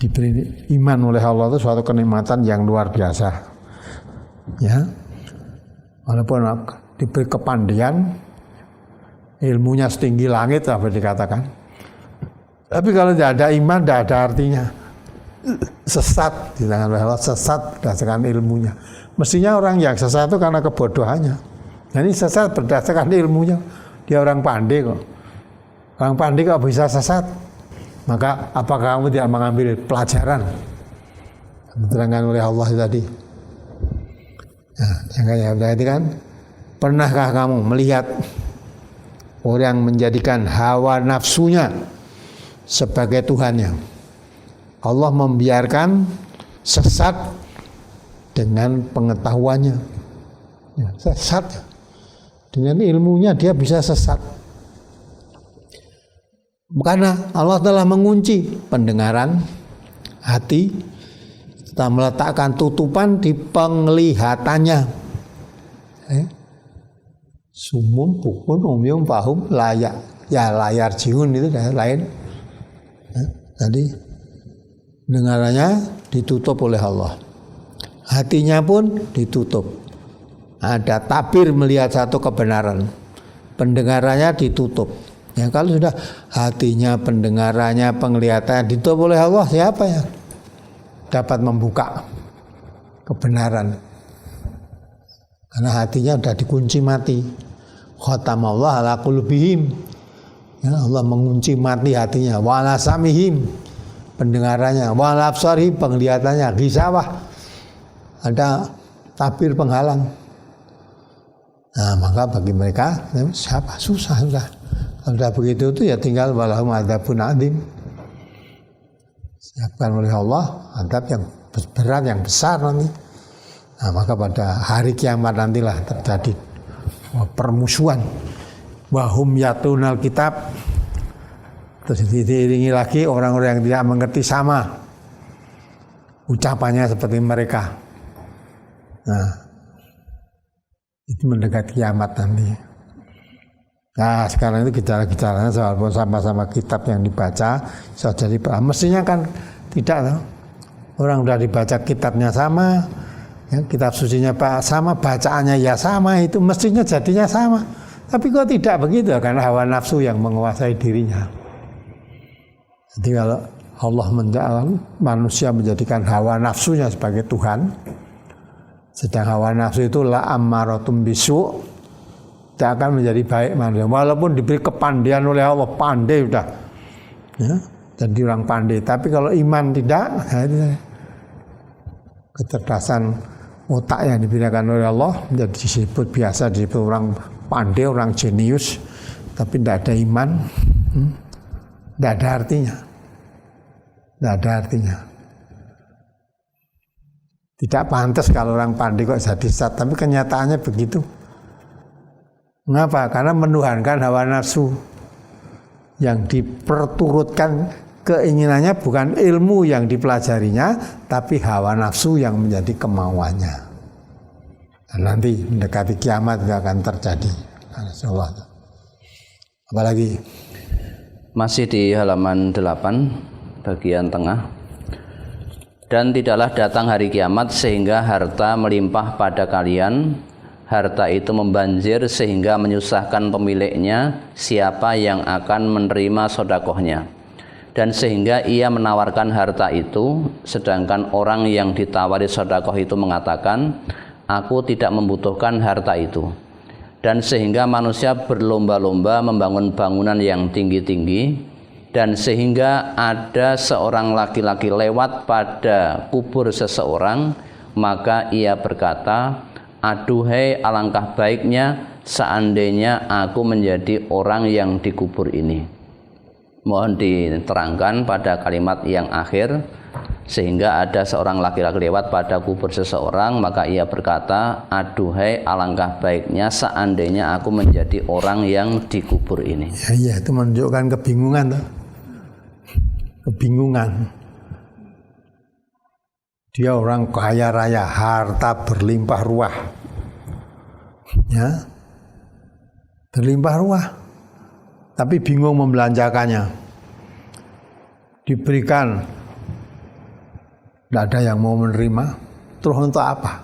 diberi iman oleh Allah itu suatu kenikmatan yang luar biasa, ya. Walaupun diberi kepandaian, ilmunya setinggi langit apa dikatakan, tapi kalau tidak ada iman tidak ada artinya. Sesat di tangan Allah, sesat berdasarkan ilmunya. Mestinya orang yang sesat itu karena kebodohannya. Jadi sesat berdasarkan ilmunya. Dia orang pandai kok. Orang pandai kok bisa sesat? Maka apakah kamu tidak mengambil pelajaran diterangkan oleh Allah tadi? Nah, yang berarti kan, pernahkah kamu melihat orang menjadikan hawa nafsunya sebagai Tuhannya? Allah membiarkan sesat dengan pengetahuannya. Ya, sesat dengan ilmunya dia bisa sesat. Karena Allah telah mengunci pendengaran hati, telah meletakkan tutupan di penglihatannya. Sumum, bukun, umyum, pahum, layak, ya layar jiun itu lain. Tadi pendengarannya ditutup oleh Allah, hatinya pun ditutup. Ada tabir melihat satu kebenaran, pendengarannya ditutup. Ya, kalau sudah hatinya, pendengarannya, penglihatannya ditutup oleh Allah, siapa yang dapat membuka kebenaran? Karena hatinya sudah dikunci mati. Khatamallah ala qulubihim. Ya, Allah mengunci mati hatinya. Wa ala samihim, pendengarannya. Wa ala absarihim, penglihatannya. Gisawah, ada tabir penghalang. Nah, maka bagi mereka siapa? Susah sudah. Kalau sudah begitu itu ya tinggal walahum adzabun adzim. Siapkan oleh Allah adab yang berat, yang besar nanti. Nah, maka pada hari kiamat nantilah terjadi permusuhan. Wahum yatunal kitab. Terus diiringi lagi orang-orang yang tidak mengerti sama ucapannya seperti mereka. Nah, itu mendekati kiamat nanti. Nah, sekarang itu gejala-gejalanya walaupun sama-sama kitab yang dibaca, bisa jadi mestinya kan tidak loh. Orang sudah dibaca kitabnya sama, ya, kitab sucinya sama, bacaannya ya sama, itu mestinya jadinya sama. Tapi kok tidak begitu, karena hawa nafsu yang menguasai dirinya. Jadi kalau Allah manusia menjadikan hawa nafsunya sebagai Tuhan, sedang hawa nafsu itu la ammaratum bisu, tidak akan menjadi baik manusia. Walaupun diberi kepandaian oleh Allah, pandai sudah, ya, jadi orang pandai. Tapi kalau iman tidak, ya, kecerdasan otak yang diberikan oleh Allah menjadi disebut biasa, disebut orang pandai, orang jenius, tapi tidak ada iman, tidak ada artinya. Tidak ada artinya. Tidak pantas kalau orang pandai kok jadi sesat, tapi kenyataannya begitu. Mengapa? Karena menuhankan hawa nafsu. Yang diperturutkan keinginannya bukan ilmu yang dipelajarinya, tapi hawa nafsu yang menjadi kemauannya. Dan nanti mendekati kiamat itu akan terjadi. Insyaallah. Apalagi? Masih di halaman 8 bagian tengah. Dan tidaklah datang hari kiamat sehingga harta melimpah pada kalian, harta itu membanjir sehingga menyusahkan pemiliknya siapa yang akan menerima sodakohnya, dan sehingga ia menawarkan harta itu, sedangkan orang yang ditawari sodakoh itu mengatakan, aku tidak membutuhkan harta itu. Dan sehingga manusia berlomba-lomba membangun bangunan yang tinggi-tinggi, dan sehingga ada seorang laki-laki lewat pada kubur seseorang, maka ia berkata, aduhai alangkah baiknya seandainya aku menjadi orang yang dikubur ini. Mohon diterangkan pada kalimat yang akhir, sehingga ada seorang laki-laki lewat pada kubur seseorang, maka ia berkata, aduhai alangkah baiknya seandainya aku menjadi orang yang dikubur ini. Ya, itu menunjukkan kebingungan. Kebingungan. Dia orang kaya raya, harta berlimpah ruah. Ya. Berlimpah ruah. Tapi bingung membelanjakannya. Diberikan, tidak ada yang mau menerima. Terus untuk apa?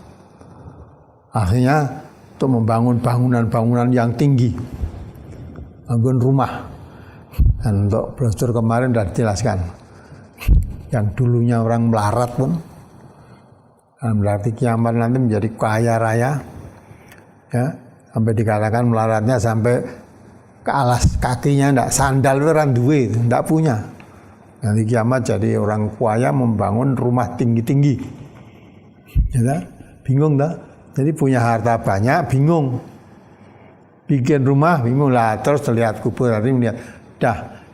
Akhirnya untuk membangun bangunan-bangunan yang tinggi. Bangun rumah. Dan untuk brosur kemarin sudah dijelaskan, yang dulunya orang melarat pun berarti kiamat nanti menjadi kaya raya, ya, sampai dikatakan melaratnya sampai ke alas kakinya tidak, sandal itu orang duwe, tidak punya. Nanti kiamat jadi orang kaya membangun rumah tinggi-tinggi, ya, bingung dah. Jadi punya harta banyak, bingung, bikin rumah bingung lah, terus lihat kubur tadi melihat.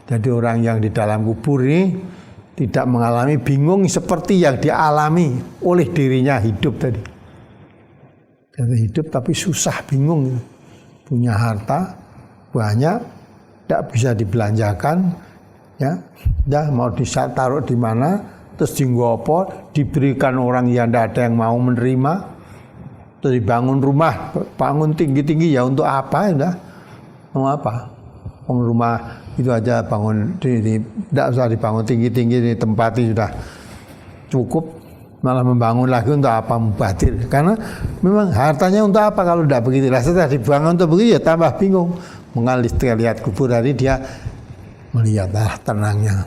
Jadi orang yang di dalam kubur ini tidak mengalami bingung seperti yang dialami oleh dirinya hidup tadi. Jadi hidup tapi susah, bingung. Punya harta banyak, tidak bisa dibelanjakan, ya, mau ditaruh di mana, terus digopo, diberikan orang yang tidak ada yang mau menerima, terus dibangun rumah, bangun tinggi-tinggi, ya untuk apa? Ya, mau apa? Rumah itu aja bangun tidak usah dibangun tinggi-tinggi, ditempati sudah cukup, malah membangun lagi untuk apa? Mubadir. Karena memang hartanya untuk apa kalau tidak begitu? Setelah dibangun untuk begitu ya tambah bingung. Mengalir lihat kubur tadi dia melihat tenangnya,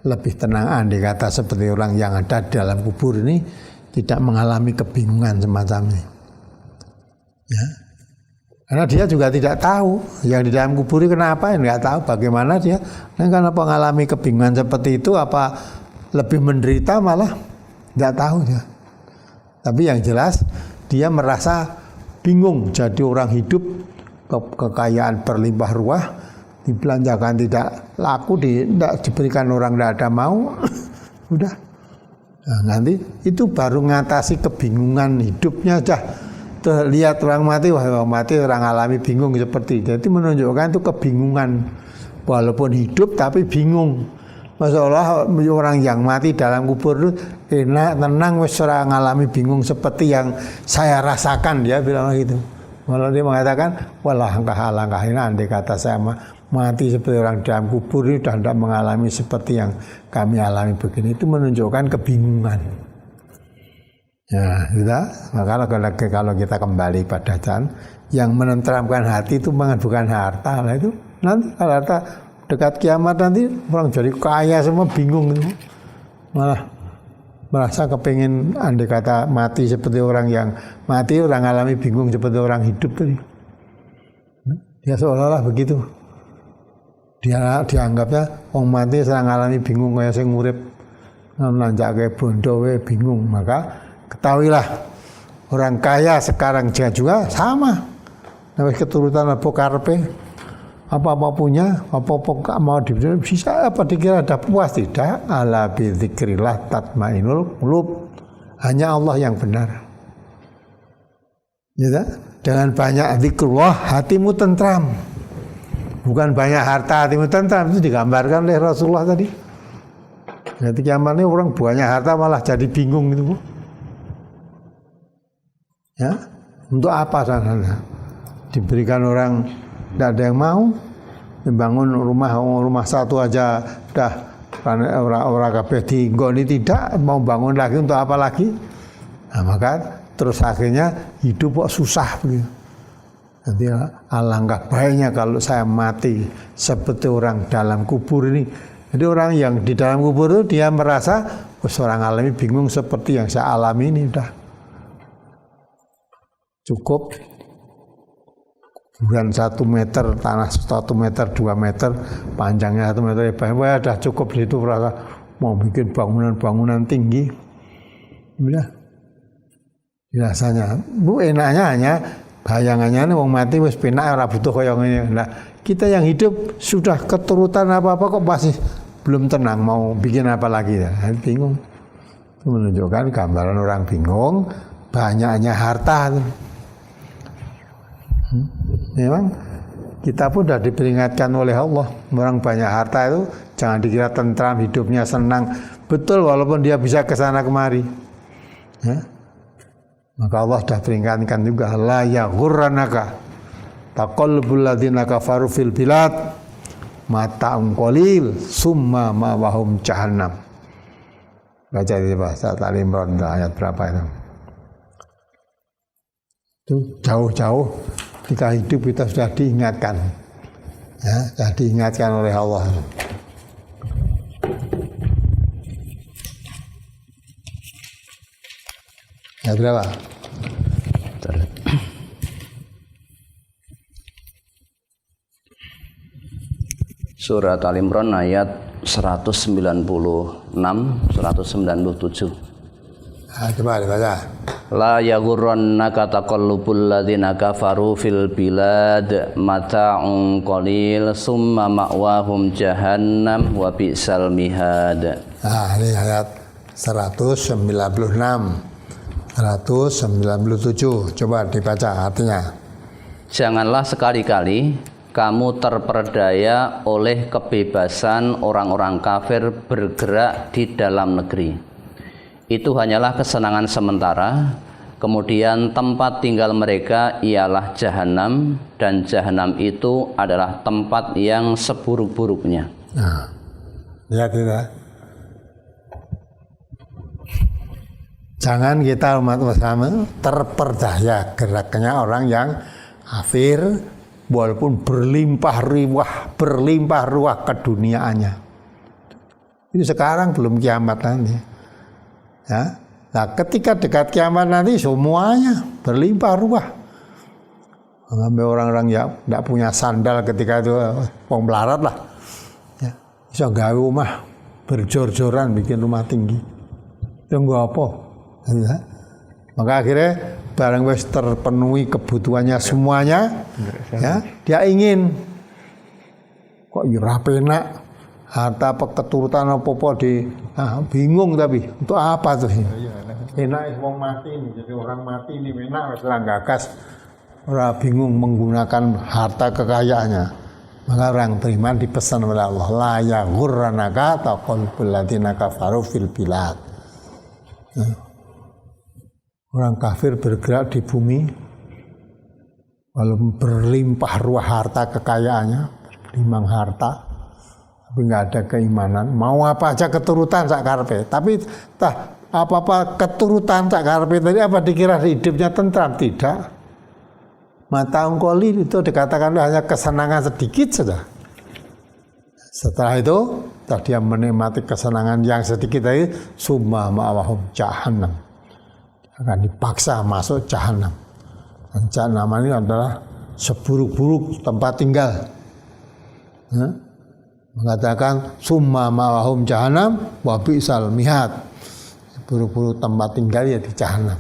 lebih tenang andai kata seperti orang yang ada di dalam kubur ini tidak mengalami kebingungan semacam ini. Ya. Karena dia juga tidak tahu yang di dalam kubur itu kenapa, nggak tahu bagaimana dia. Dan karena mengalami kebingungan seperti itu, apa lebih menderita malah nggak tahu dia. Tapi yang jelas dia merasa bingung jadi orang hidup, kekayaan berlimpah ruah, dibelanjakan tidak laku, tidak diberikan orang tidak ada mau, udah. Nah, nanti itu baru ngatasi kebingungan hidupnya aja. Lihat orang mati, wah orang mati orang alami bingung seperti itu. Jadi menunjukkan itu kebingungan, walaupun hidup tapi bingung. Masalah orang yang mati dalam kubur itu enak, tenang, wis ora ngalami bingung seperti yang saya rasakan, dia bilang gitu. Malah dia mengatakan, alangkah ini andai kata saya mati seperti orang dalam kubur ini sudah tidak mengalami seperti yang kami alami begini. Itu menunjukkan kebingungan. Ya, maka kalau kita kembali pada Tuhan, yang menenteramkan hati itu bukan harta. Nah itu nanti kalau harta dekat kiamat nanti orang jadi kaya semua bingung, malah merasa kepingin andai kata mati seperti orang yang mati, orang alami bingung seperti orang hidup tadi. Dia seolah-olah begitu. Dia dianggapnya orang mati sedang alami bingung kayak sing urip nanjak kayak bondo we bingung. Maka ketahuilah orang kaya sekarang juga sama. Namanya keturutan apa karepe apa-apa punya, apa-apa mau diberi, bisa apa dikira ada puas? Tidak. Ala bi dzikrillah tatmainul qulub. Hanya Allah yang benar. Ya, dengan banyak zikrullah hatimu tentram. Bukan banyak harta hatimu tentram, itu digambarkan oleh Rasulullah tadi. Jadi kiamat ini orang banyak harta malah jadi bingung gitu. Ya, untuk apa sana? Diberikan orang tidak ada yang mau, membangun rumah satu aja udah orang kabeh dinggoni, tidak mau bangun lagi untuk apa lagi? Nah, maka terus akhirnya hidup kok susah begitu. Nanti alangkah baiknya kalau saya mati seperti orang dalam kubur ini. Jadi orang yang di dalam kubur itu dia merasa orang alami bingung seperti yang saya alami ini, udah cukup bukan 1 meter tanah 1 meter 2 meter panjangnya 1 meter ya udah cukup di situ, merasa mau bikin bangunan tinggi, udah biasanya bu enaknya hanya bayangannya nih wong mati wis penak ora butuh kaya ngene. Nah, kita yang hidup sudah keturutan apa-apa kok masih belum tenang mau bikin apa lagi ya. Bingung. Itu menunjukkan gambaran orang bingung, banyaknya harta. Memang kita pun sudah diperingatkan oleh Allah, orang banyak harta itu jangan dikira tentram, hidupnya senang. Betul walaupun dia bisa ke sana kemari. Ya. Maka Allah sudah peringatkan juga la yaghurranaka taqallubul ladzina kafaru fil bilad mata'un qalil summa ma'wahum jahannam. Baca di bahasa Al-Imran ayat berapa itu? Itu jauh-jauh ketika hidup kita sudah diingatkan. Ya, sudah diingatkan oleh Allah. Ayat berapa? Surat Al-Imran ayat 196, 197. Coba dibaca. La yaghurrannaka taqallubul ladzina kafaru fil bilad mata'un qalil summa ma'wahum jahannam wa bi'sal mihad. Nah, ini ayat 196, 197. Coba dibaca artinya. Janganlah sekali-kali kamu terperdaya oleh kebebasan orang-orang kafir bergerak di dalam negeri. Itu hanyalah kesenangan sementara. Kemudian tempat tinggal mereka ialah jahanam, dan jahanam itu adalah tempat yang seburuk-buruknya. Nah, lihat tidak? Jangan kita umat Islam terperdaya geraknya orang yang kafir, walaupun berlimpah ruah keduniaannya. Ini sekarang belum kiamat nanti. Ya. Nah, ketika dekat kiamat nanti semuanya berlimpah ruah. Sampai orang-orang yang tidak punya sandal ketika itu wong melarat lah. Ya. Bisa gawe rumah berjor-joran bikin rumah tinggi. Tunggu apa? Ya. Maka akhirnya barang wis terpenuhi kebutuhannya semuanya, ya, dia ingin kok ora penak harta keturutan apa-apa bingung, tapi untuk apa tuh? Enak wong mati nih, jadi orang mati ini enak wis gagas, ora bingung menggunakan harta kekayaannya. Maka orang beriman dipesan oleh Allah, la yaghurranaka taqallubul ladzina kafaru fil bilad. Orang kafir bergerak di bumi, walaupun berlimpah ruah harta kekayaannya, berlimpah harta, tapi nggak ada keimanan. Mau apa aja keturutan sak karepe, tapi apa-apa keturutan sak karepe tadi apa dikira hidupnya tentram? Tidak. Mata ungkoli itu dikatakan hanya kesenangan sedikit saja. Setelah itu, dia menikmati kesenangan yang sedikit tadi, summa ma'wahum jahannam. Akan dipaksa masuk jahanam. Dan jahanam ini adalah seburuk-buruk tempat tinggal. Ya? Mengatakan summa ma'wahum jahanam wa bi'sal mihad. Seburuk-buruk tempat tinggal ya di jahanam.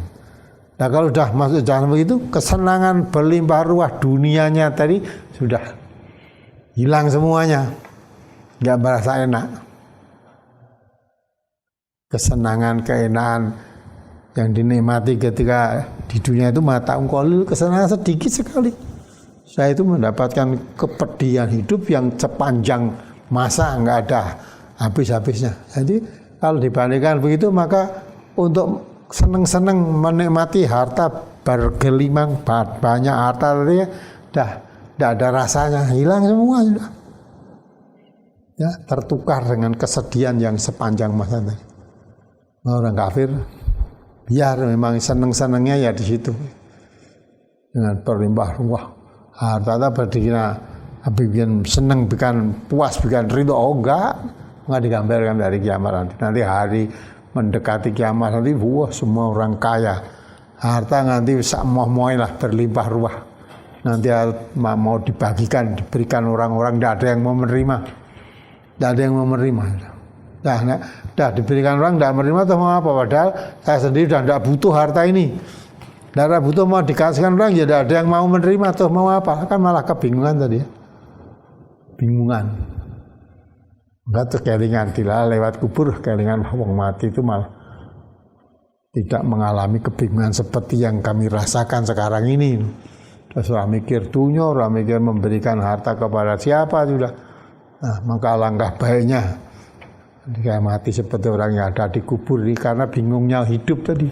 Nah, kalau sudah masuk jahanam begitu, kesenangan berlimpah ruah dunianya tadi sudah hilang semuanya, nggak merasa enak. Kesenangan, keenaan yang dinikmati ketika di dunia itu mata'un qalil, kesenangan sedikit sekali. Saya itu mendapatkan kepedihan hidup yang sepanjang masa, nggak ada habis-habisnya. Jadi kalau dibandingkan begitu, maka untuk seneng-seneng menikmati harta bergelimang, banyak harta tadi ya, tidak ada rasanya, hilang semua sudah. Ya, tertukar dengan kesedihan yang sepanjang masa tadi. Orang kafir biar memang seneng-senengnya ya di situ, dengan berlimpah ruah harta bikin seneng, bikin puas, bikin ridho. Oh enggak digambarkan dari kiamat nanti hari mendekati kiamat nanti, wah semua orang kaya, harta nanti moh-moh lah berlimpah ruah, nanti mau dibagikan, diberikan orang-orang, tidak ada yang mau menerima, dah diberikan orang tidak menerima, atau mau apa? Padahal saya sendiri sudah tidak butuh harta ini, tidak butuh, mau dikasihkan orang ya tidak ada yang mau menerima, atau mau apa? Kan malah kebingungan tadi ya, bingungan. Enggak, kelingan tidak lewat kubur, kelingan wong mati itu malah tidak mengalami kebingungan seperti yang kami rasakan sekarang ini. Terus orang mikir dunia, orang mikir memberikan harta kepada siapa sudah. Nah, maka alangkah baiknya ketika mati seperti orang yang ada di kubur ini, karena bingungnya hidup tadi,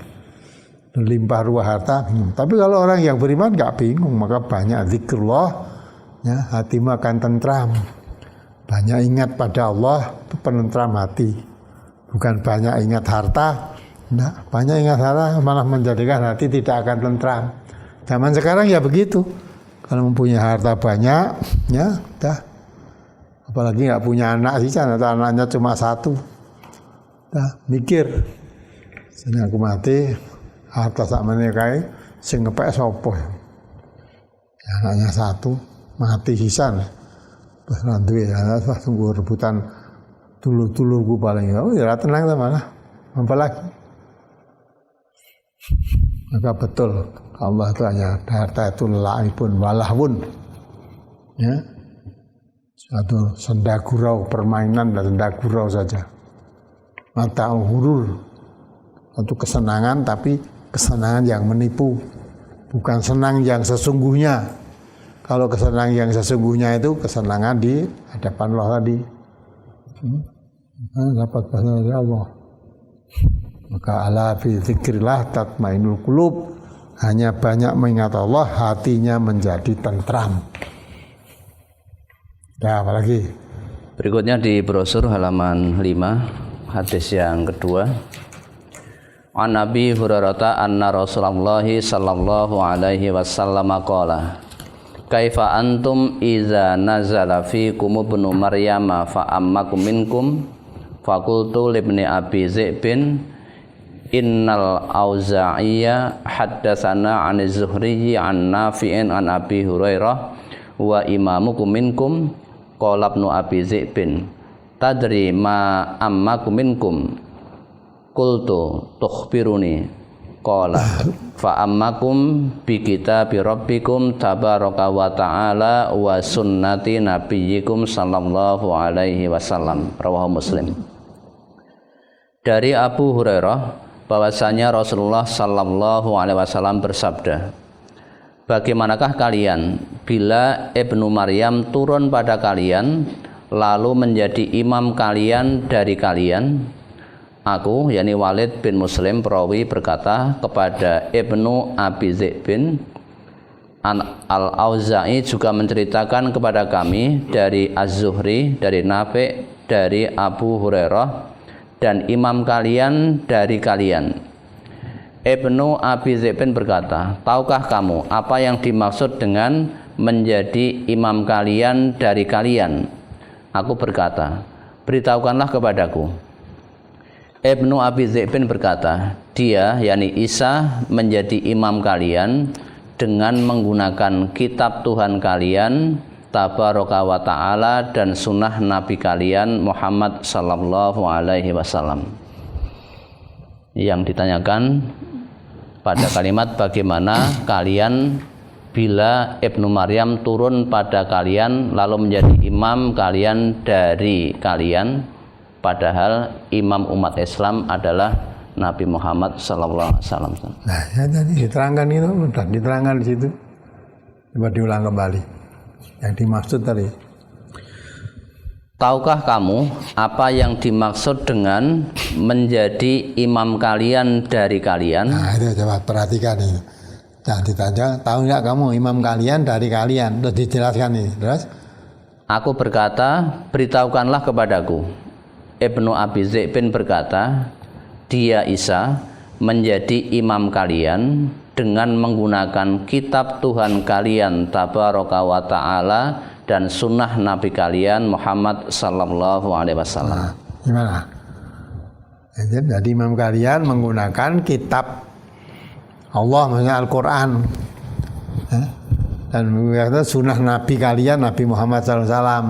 berlimpah ruah harta. Tapi kalau orang yang beriman nggak bingung, maka banyak zikrullah, ya, hatimu akan tentram. Banyak ingat pada Allah, itu penentram hati. Bukan banyak ingat harta, enggak. Banyak ingat harta malah menjadikan hati tidak akan tentram. Zaman sekarang ya begitu. Kalau mempunyai harta banyak, ya dah. Apalagi nggak punya anak sih, atau anaknya cuma satu, dah mikir. Saya aku mati, harta sak menikahi, sing ngepek sopo. Anaknya satu, mati sisan. Nanti ya, tunggu rebutan dulu paling ya tenang sama lah, apa lagi? Maka betul Allah itu hanya harta itu la'ibun walahwun, ya, satu senda gurau, permainan dan senda gurau saja. Mata hurur, satu kesenangan, tapi kesenangan yang menipu, bukan senang yang sesungguhnya. Kalau kesenangan yang sesungguhnya itu kesenangan di hadapan Allah tadi, dapat pahala dari Allah. Maka ala fi dzikrillah tatmainul qulub, hanya banyak mengingat Allah hatinya menjadi tentram. Ya, apalagi berikutnya di brosur halaman 5, hadis yang kedua. An Abi Hurairah anna Rasulullah sallallahu alaihi wasallam qala, kaifa antum iza nazala fikum ibnu maryama fa ammakum minkum fakultu libni abi zi'bin innal auza'iyya haddatsana an zuhri an nafi'in an abi hurairah wa imamukum minkum qala ibnu abi zi'bin tadri ma ammakum minkum qultu tukhbiruni qala fa ammakum bi kitabi rabbikum tabaraka wa ta'ala wa sunnati nabiyyikum sallallahu alaihi wasallam, rawahu Muslim. Dari Abu Hurairah bahwasanya Rasulullah sallallahu alaihi wasallam bersabda, bagaimanakah kalian bila Ibnu Maryam turun pada kalian lalu menjadi imam kalian dari kalian? Aku, yakni Walid bin Muslim perawi, berkata kepada Ibnu Abi Zi'bin, Al-Auza'i juga menceritakan kepada kami dari Az-Zuhri, dari Nafi', dari Abu Hurairah, dan imam kalian dari kalian. Ibnu Abi Zi'bin berkata, tahukah kamu apa yang dimaksud dengan menjadi imam kalian dari kalian? Aku berkata, beritahukanlah kepadaku. Ibnu Abi Zi'bin berkata, dia, yakni Isa, menjadi imam kalian dengan menggunakan kitab Tuhan kalian tabaraka wa ta'ala dan sunnah Nabi kalian Muhammad sallallahu alaihi wasallam. Yang ditanyakan pada kalimat bagaimana kalian bila Ibnu Maryam turun pada kalian lalu menjadi imam imam kalian dari kalian, padahal imam umat Islam adalah Nabi Muhammad sallallahu alaihi wasallam. Nah, ya tadi diterangkan itu, sudah diterangkan di situ. Coba diulang kembali. Yang dimaksud tadi. Tahukah kamu apa yang dimaksud dengan menjadi imam kalian dari kalian? Nah, itu coba perhatikan ini. Nah, ditanya, tahu nggak kamu imam kalian dari kalian? Terus dijelaskan ini. Terus? Aku berkata, beritahukanlah kepadaku. Ibnu Abi Zaibin berkata, dia Isa menjadi imam kalian dengan menggunakan kitab Tuhan kalian tabaraka wa ta'ala dan sunnah Nabi kalian Muhammad sallallahu alaihi wasallam. Nah, gimana? Jadi imam kalian menggunakan kitab Allah, maksudnya Al-Quran, dan menggunakan sunnah Nabi kalian Nabi Muhammad sallallahu alaihi wasallam.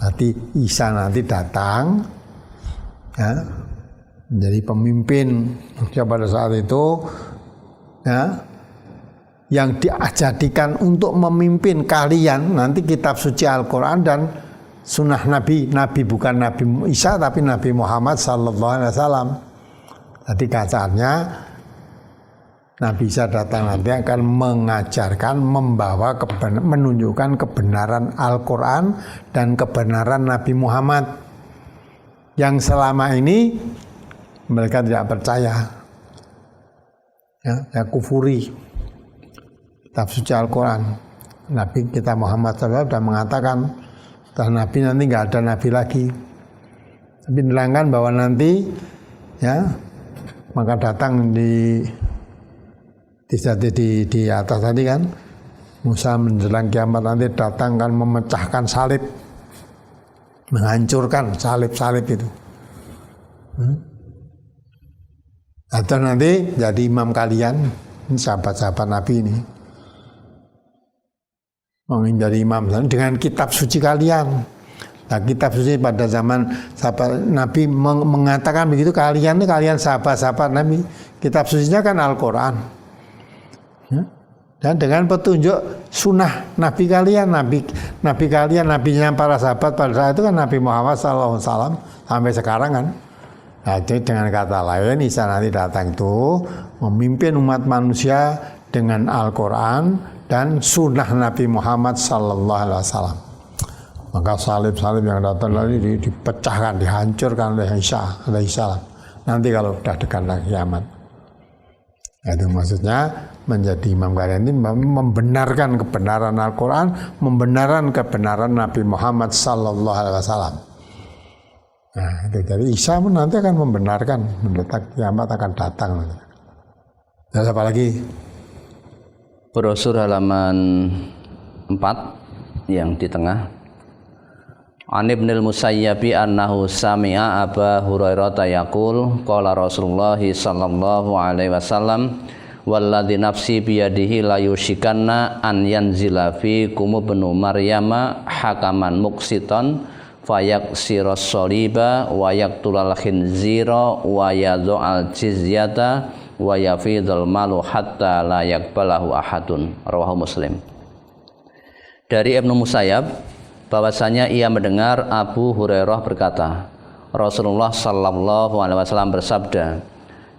Berarti Isa nanti datang, ya, menjadi pemimpin pada saat itu, ya, yang dijadikan untuk memimpin kalian nanti kitab suci Al-Quran dan sunnah Nabi. Nabi bukan Nabi Isa tapi Nabi Muhammad sallallahu alaihi wasallam. Jadi kacanya Nabi Isa datang nanti akan mengajarkan, membawa menunjukkan kebenaran Al-Quran dan kebenaran Nabi Muhammad yang selama ini mereka tidak percaya, ya kufuri kitab suci Al-Quran. Nabi kita Muhammad SAW sudah mengatakan setelah Nabi nanti nggak ada Nabi lagi. Tapi diterangkan bahwa nanti, ya, maka datang di atas tadi kan, Musa menjelang kiamat nanti datang kan memecahkan salib, menghancurkan salib-salib itu. Atau nanti jadi imam kalian, sahabat-sahabat Nabi ini menjadi imam dengan kitab suci kalian. Nah, kitab suci pada zaman sahabat Nabi mengatakan begitu, kalian sahabat-sahabat Nabi, kitab sucinya kan Al-Quran, ya? Dan dengan petunjuk sunnah Nabi kalian, Nabi kalian, nabinya para sahabat pada saat itu kan Nabi Muhammad SAW sampai sekarang kan. Nah, jadi dengan kata lain, Isa nanti datang itu memimpin umat manusia dengan Al-Quran dan sunnah Nabi Muhammad sallallahu alaihi wasallam. Maka salib-salib yang datang tadi dipecahkan, dihancurkan oleh Isa alaihissalam. Nanti kalau sudah dekat kiamat. Itu maksudnya menjadi imam kalian ini membenarkan kebenaran Al-Quran, membenarkan kebenaran Nabi Muhammad sallallahu alaihi wasallam. Nah, itu dari Isa pun nanti akan membenarkan, mendetak kiamat akan datang. Dan apa lagi? Brosur halaman 4 yang di tengah. An Ibnil Musayyabi annahu sami'a Aba Hurairah yaqul qala Rasulullah sallallahu alaihi wasallam walladzi nafsi biyadihi la yushikanna an yanzila fi kum ibnu maryama hakaman muqsitan fayaksiras soliba wa yaqtulal khinzira wa yadha'al jizyata wa yafidul malu hatta la yakbalahu ahadun. Rawahu Muslim. Dari Ibnu Musayyab bahwasanya ia mendengar Abu Hurairah berkata, Rasulullah sallallahu alaihi wasallam bersabda,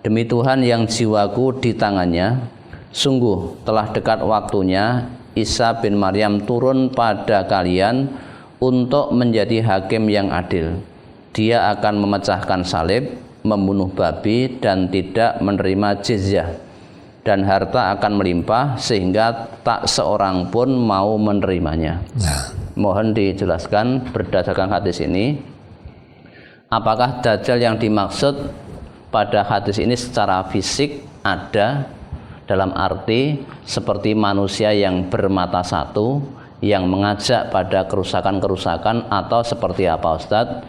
demi Tuhan yang jiwaku di tangannya, sungguh telah dekat waktunya Isa bin Maryam turun pada kalian untuk menjadi hakim yang adil. Dia akan memecahkan salib, membunuh babi dan tidak menerima jizyah, dan harta akan melimpah sehingga tak seorang pun mau menerimanya. Mohon dijelaskan berdasarkan hadis ini, apakah Dajjal yang dimaksud pada hadis ini secara fisik ada dalam arti seperti manusia yang bermata satu yang mengajak pada kerusakan-kerusakan, atau seperti apa Ustadz?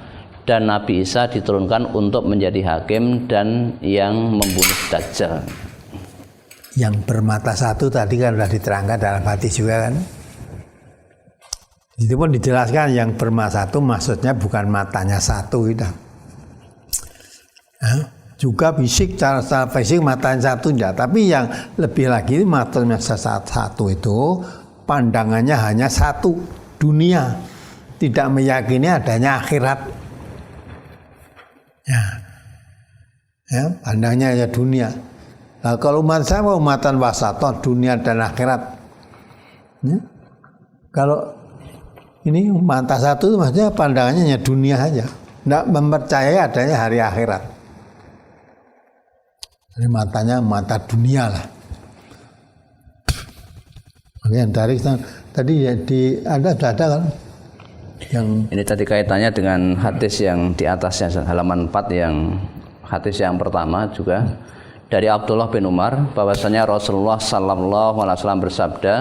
Dan Nabi Isa diturunkan untuk menjadi hakim dan yang membunuh Dajjal. Yang bermata satu tadi kan sudah diterangkan dalam hadis juga kan. Itu pun dijelaskan yang bermata satu maksudnya bukan matanya satu gitu. Juga fisik, secara fisik matanya satu enggak, tapi yang lebih lagi matanya satu itu pandangannya hanya satu dunia. tidak meyakini adanya akhirat. Ya, pandangnya ya dunia. Nah, kalau umat saya umatan wasaton, dunia dan akhirat. Ya. Kalau ini mata satu maksudnya pandangannya hanya dunia saja, tidak mempercayai adanya hari akhirat. Jadi matanya mata dunia lah. Yang dari tadi ya ada kan yang ini tadi kaitannya dengan hadis yang di atasnya halaman 4 yang hadis yang pertama juga dari Abdullah bin Umar bahwasanya Rasulullah sallallahu alaihi wasallam bersabda,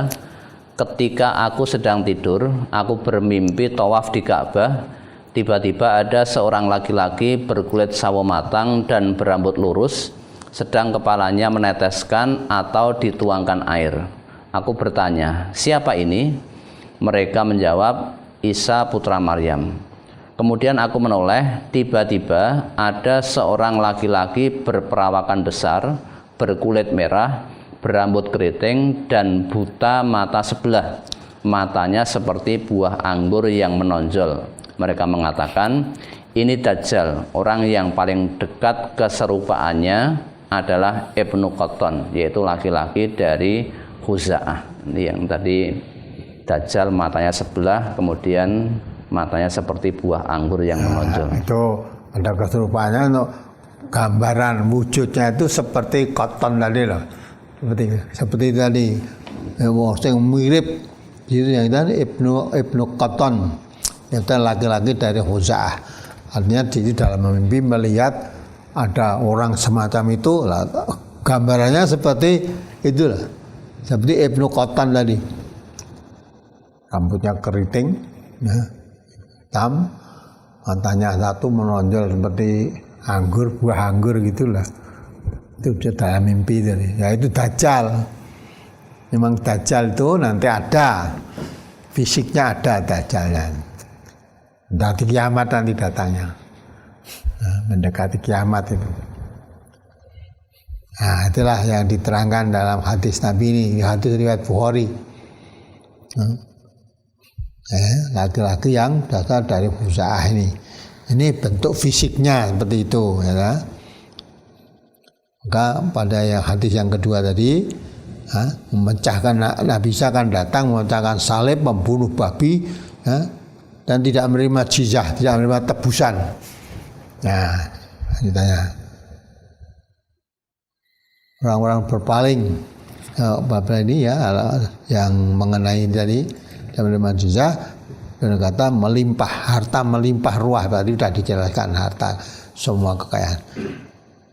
ketika aku sedang tidur, aku bermimpi tawaf di Ka'bah. Tiba-tiba ada seorang laki-laki berkulit sawo matang dan berambut lurus, sedang kepalanya meneteskan atau dituangkan air. Aku bertanya, siapa ini? Mereka menjawab, Isa putra Maryam. Kemudian aku menoleh, tiba-tiba ada seorang laki-laki berperawakan besar, berkulit merah, berambut keriting dan buta mata sebelah. Matanya seperti buah anggur yang menonjol. Mereka mengatakan, ini Dajjal, orang yang paling dekat keserupaannya adalah Ibnu Qattan, yaitu laki-laki dari Khuza'ah. Ini yang tadi Dajjal matanya sebelah, kemudian matanya seperti buah anggur yang menonjol. Itu ada keserupaannya, untuk gambaran wujudnya itu seperti Qattan tadi loh. Seperti tadi yang mirip itu yang tadi Ibnu Qattan, itu laki-laki dari Khuza'ah. Artinya di dalam mimpi melihat ada orang semacam itu lah, gambarannya seperti itulah, seperti Ibnu Qattan tadi, rambutnya keriting, hitam, matanya satu menonjol seperti anggur, buah anggur gitulah. Itu dalam mimpi tadi. Ya itu Dajjal. Memang Dajjal itu nanti ada, fisiknya ada Dajjalnya. Nanti kiamat nanti datangnya. Nah, mendekati kiamat itu. Nah, itulah yang diterangkan dalam hadis Nabi ini, hadis riwayat Bukhari. Laki-laki yang datang dari Khuza'ah ini. Ini bentuk fisiknya seperti itu, ya. Maka pada yang hadis yang kedua tadi, memecahkan Nabi Isa akan datang memecahkan salib, membunuh babi, dan tidak menerima jizyah, tidak menerima tebusan. Nah, ditanya orang-orang berpaling bab ini ya, yang mengenai tadi tidak menerima jizyah, dan kata melimpah harta, melimpah ruah. Tadi sudah dijelaskan harta, semua kekayaan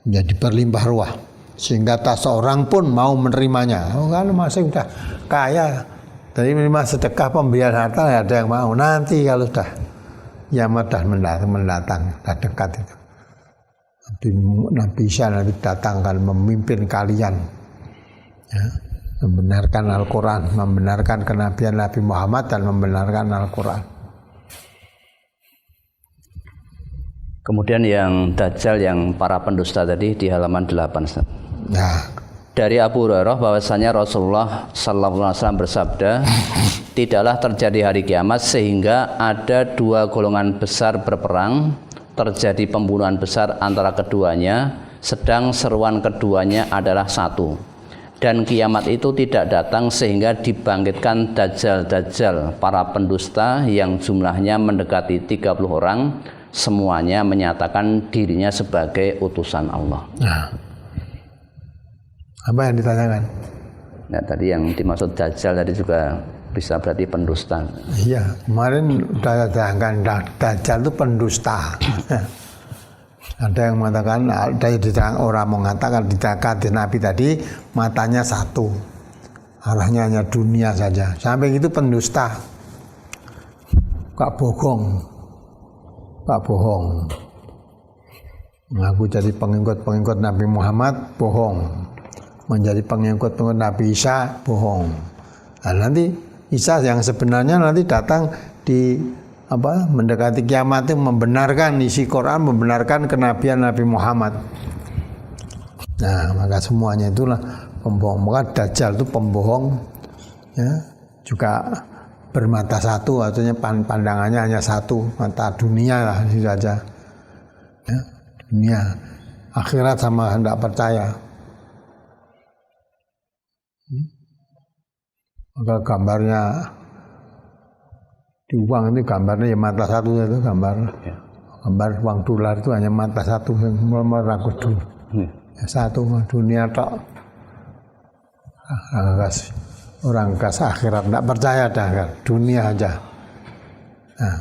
menjadi berlimpah ruah sehingga tak seorang pun mau menerimanya. Kalau masih sudah kaya, dari menerima sedekah pemberian harta ya ada yang mau. Nanti kalau sudah kiamat dah mendatang, dah dekat itu. Nabi Isa nanti datangkan memimpin kalian, ya, membenarkan Al-Quran, membenarkan kenabian Nabi Muhammad dan membenarkan Al-Quran. Kemudian yang Dajjal yang para pendusta tadi di halaman 8. Nah, dari Abu Hurairah bahwasanya Rasulullah sallallahu alaihi wasallam bersabda, tidaklah terjadi hari kiamat sehingga ada dua golongan besar berperang, terjadi pembunuhan besar antara keduanya, sedang seruan keduanya adalah satu. Dan kiamat itu tidak datang sehingga dibangkitkan Dajjal-Dajjal, para pendusta yang jumlahnya mendekati 30 orang, semuanya menyatakan dirinya sebagai utusan Allah. Nah, apa yang ditanyakan? Nah, tadi yang dimaksud Dajjal tadi juga bisa berarti pendusta. Iya, kemarin sudah ditayangkan Dajjal itu pendusta. Ada yang mengatakan, ada orang mengatakan di Nabi tadi matanya satu, arahnya hanya dunia saja. Sampai itu pendusta, kak bohong. Mengaku jadi pengikut Nabi Muhammad, bohong. Menjadi pengikut Nabi Isa, bohong. Nah, nanti Isa yang sebenarnya nanti datang di mendekati kiamat itu membenarkan isi Quran, membenarkan kenabian Nabi Muhammad. Nah, maka semuanya itulah pembohong. Maka Dajjal itu pembohong, ya, juga bermata satu, artinya pandangannya hanya satu, mata dunia lah itu saja. Ya, dunia, akhirat sama tidak percaya. Maka gambarnya di uang itu gambarnya ya mata satu itu gambar. Gambar uang dolar itu hanya mata satu yang merakus dulu. Ya, satu dunia tok. Orang kas akhirat tidak percaya dah dunia aja. Nah,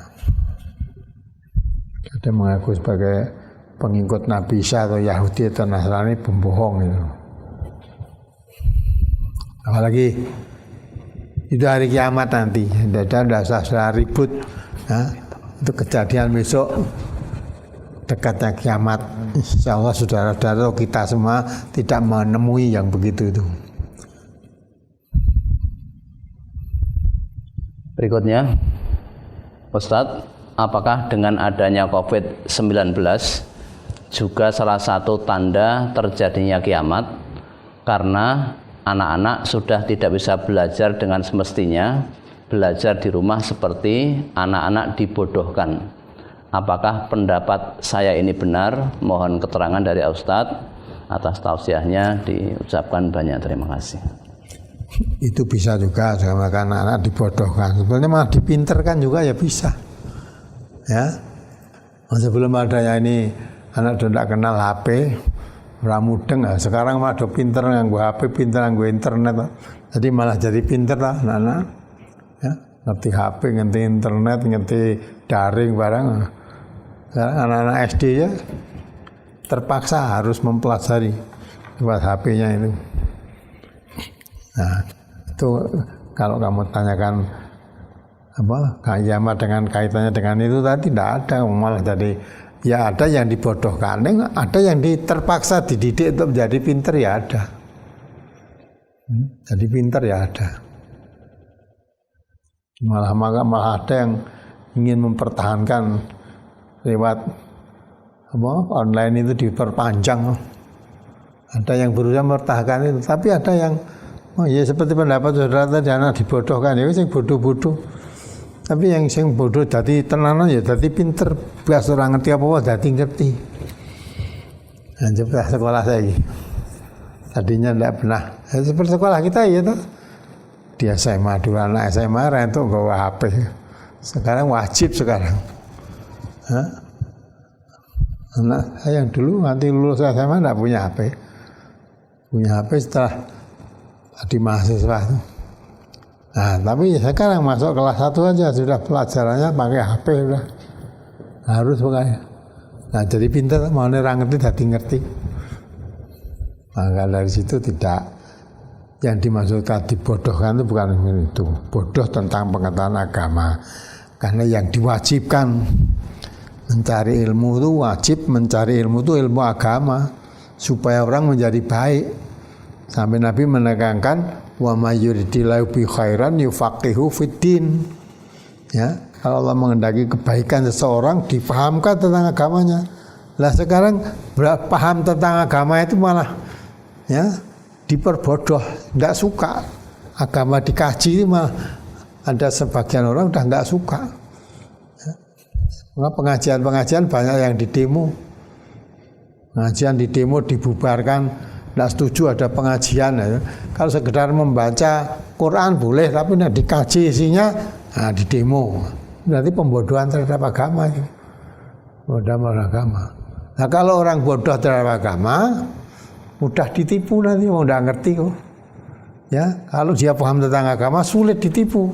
ada mengaku sebagai pengikut Nabi Isa atau Yahudi atau Nasrani pembohong itu. Apalagi itu hari kiamat nanti, tidak usah ribut. Nah, itu kejadian besok dekatnya kiamat. Insya Allah saudara-saudara kita semua tidak menemui yang begitu itu. Berikutnya, Ustadz, apakah dengan adanya COVID-19 juga salah satu tanda terjadinya kiamat karena anak-anak sudah tidak bisa belajar dengan semestinya, belajar di rumah seperti anak-anak dibodohkan. Apakah pendapat saya ini benar? Mohon keterangan dari Ustadz. Atas tausiahnya diucapkan banyak terima kasih. Itu bisa juga sama anak-anak dibodohkan. Sebenarnya malah dipinterkan juga ya bisa. Ya, sebelum adanya ini anak sudah tidak kenal HP, ramudeng. Sekarang malah udah pinter nganggo HP, pinter nganggo internet. Jadi malah jadi pinter lah anak-anak. Ya, ngerti HP, ngerti internet, ngerti daring barang. Sekarang anak-anak SD ya terpaksa harus mempelajari lewat HP-nya itu. Nah, itu kalau kamu tanyakan apa kiamat dengan kaitannya dengan itu tadi tidak ada, malah jadi ya ada yang dibodohkan, ada yang terpaksa dididik untuk menjadi pinter ya ada. Jadi pinter ya ada. Malah ada yang ingin mempertahankan lewat apa online itu diperpanjang. Ada yang berusaha mempertahankan itu, tapi ada yang ya seperti pendapat saudara tadi anak dibodohkan ya sing bodoh-bodoh. Tapi yang sing bodoh dadi tenanan ya dadi pinter, belas ora ngerti apa-apa dadi ngerti. Anjep sekolah saya. Tadinya tidak pernah. Ya, seperti sekolah kita ya toh. Di SMA dulu anak SMA rentuk bawa HP. Sekarang wajib sekarang. Hah? Anak saya yang dulu nanti lulus SMA tidak punya HP. Punya HP setelah di mahasiswa itu. Nah, tapi sekarang masuk kelas 1 aja sudah pelajarannya pakai HP sudah. Harus pakai. Nah, jadi pintar mau ngerti jadi ngerti. Maka dari situ tidak yang dimaksudkan dibodohkan itu bukan itu. Bodoh tentang pengetahuan agama. Karena yang diwajibkan mencari ilmu itu wajib mencari ilmu itu ilmu agama supaya orang menjadi baik. Sampai Nabi menekankan wa may yuridillahu bi khairan yufaqihu fiddin. Ya, kalau Allah menghendaki kebaikan seseorang dipahamkan tentang agamanya. Lah sekarang paham tentang agama itu malah ya diperbodoh, tidak suka. Agama dikaji itu malah ada sebagian orang udah tidak suka. Ya. Pengajian-pengajian banyak yang didemo. Pengajian didemo dibubarkan. Tidak setuju ada pengajian ya. Kalau sekedar membaca Quran boleh, tapi tidak dikaji isinya, nah di demo. Berarti pembodohan terhadap agama. Bodoh agama. Nah kalau orang bodoh terhadap agama, mudah ditipu nanti, mau tidak ngerti kok. Ya, kalau dia paham tentang agama sulit ditipu.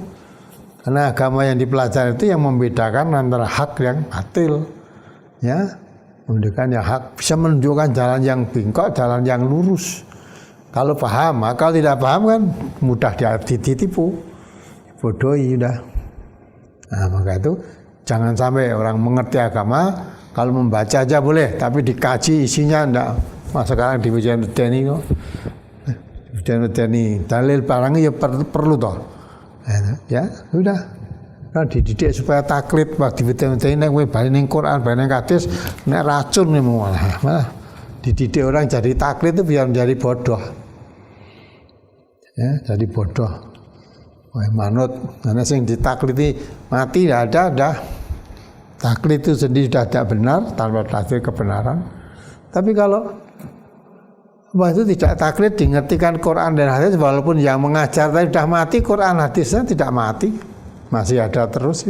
Karena agama yang dipelajari itu yang membedakan antara hak yang batil. Ya. Membedakan yang hak, bisa menunjukkan jalan yang bengkok, jalan yang lurus. Kalau paham, kalau tidak paham kan mudah ditipu, bodohi sudah. Nah maka itu jangan sampai orang mengerti agama, kalau membaca aja boleh, tapi dikaji isinya enggak. Mas sekarang di ujian-ujian ini, dalil barangnya ya perlu toh. Ya sudah. Nah, dididik supaya taklid waktu betul-betul nek kowe bali ning Quran, bali ning hadis nek racun nih malah dididik orang jadi taklid itu biar menjadi bodoh. Ya, jadi bodoh. manut. Karena sing ditakliti mati tidak ada. Taklid itu sendiri sudah tidak benar tanpa dasar kebenaran. Tapi kalau itu tidak taklid, dimengertikan Quran dan hadis, walaupun yang mengajar tadi sudah mati, Quran hadisnya tidak mati, masih ada terus.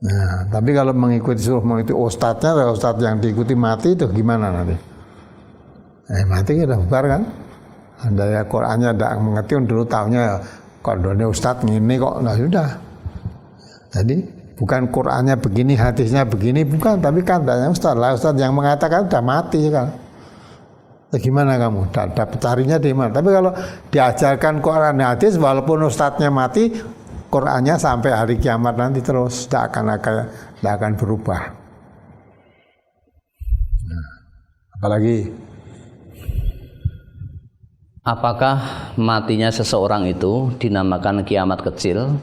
Nah, tapi kalau suruh mengikuti ustadznya, ustadz yang diikuti mati itu gimana nanti? Mati kan udah bubar kan? Ada ya Qurannya tidak mengerti, dulu tahunya kondonnya ustadz ini kok, nah sudah. Jadi bukan Qurannya begini, hadisnya begini, bukan, tapi kandanya ustadz yang mengatakan sudah mati kan. Gimana kamu? Dapat carinya di mana? Tapi kalau diajarkan Quran dan hadis, walaupun ustadznya mati, Qurannya sampai hari kiamat nanti terus tidak akan berubah. Nah, apalagi? Apakah matinya seseorang itu dinamakan kiamat kecil?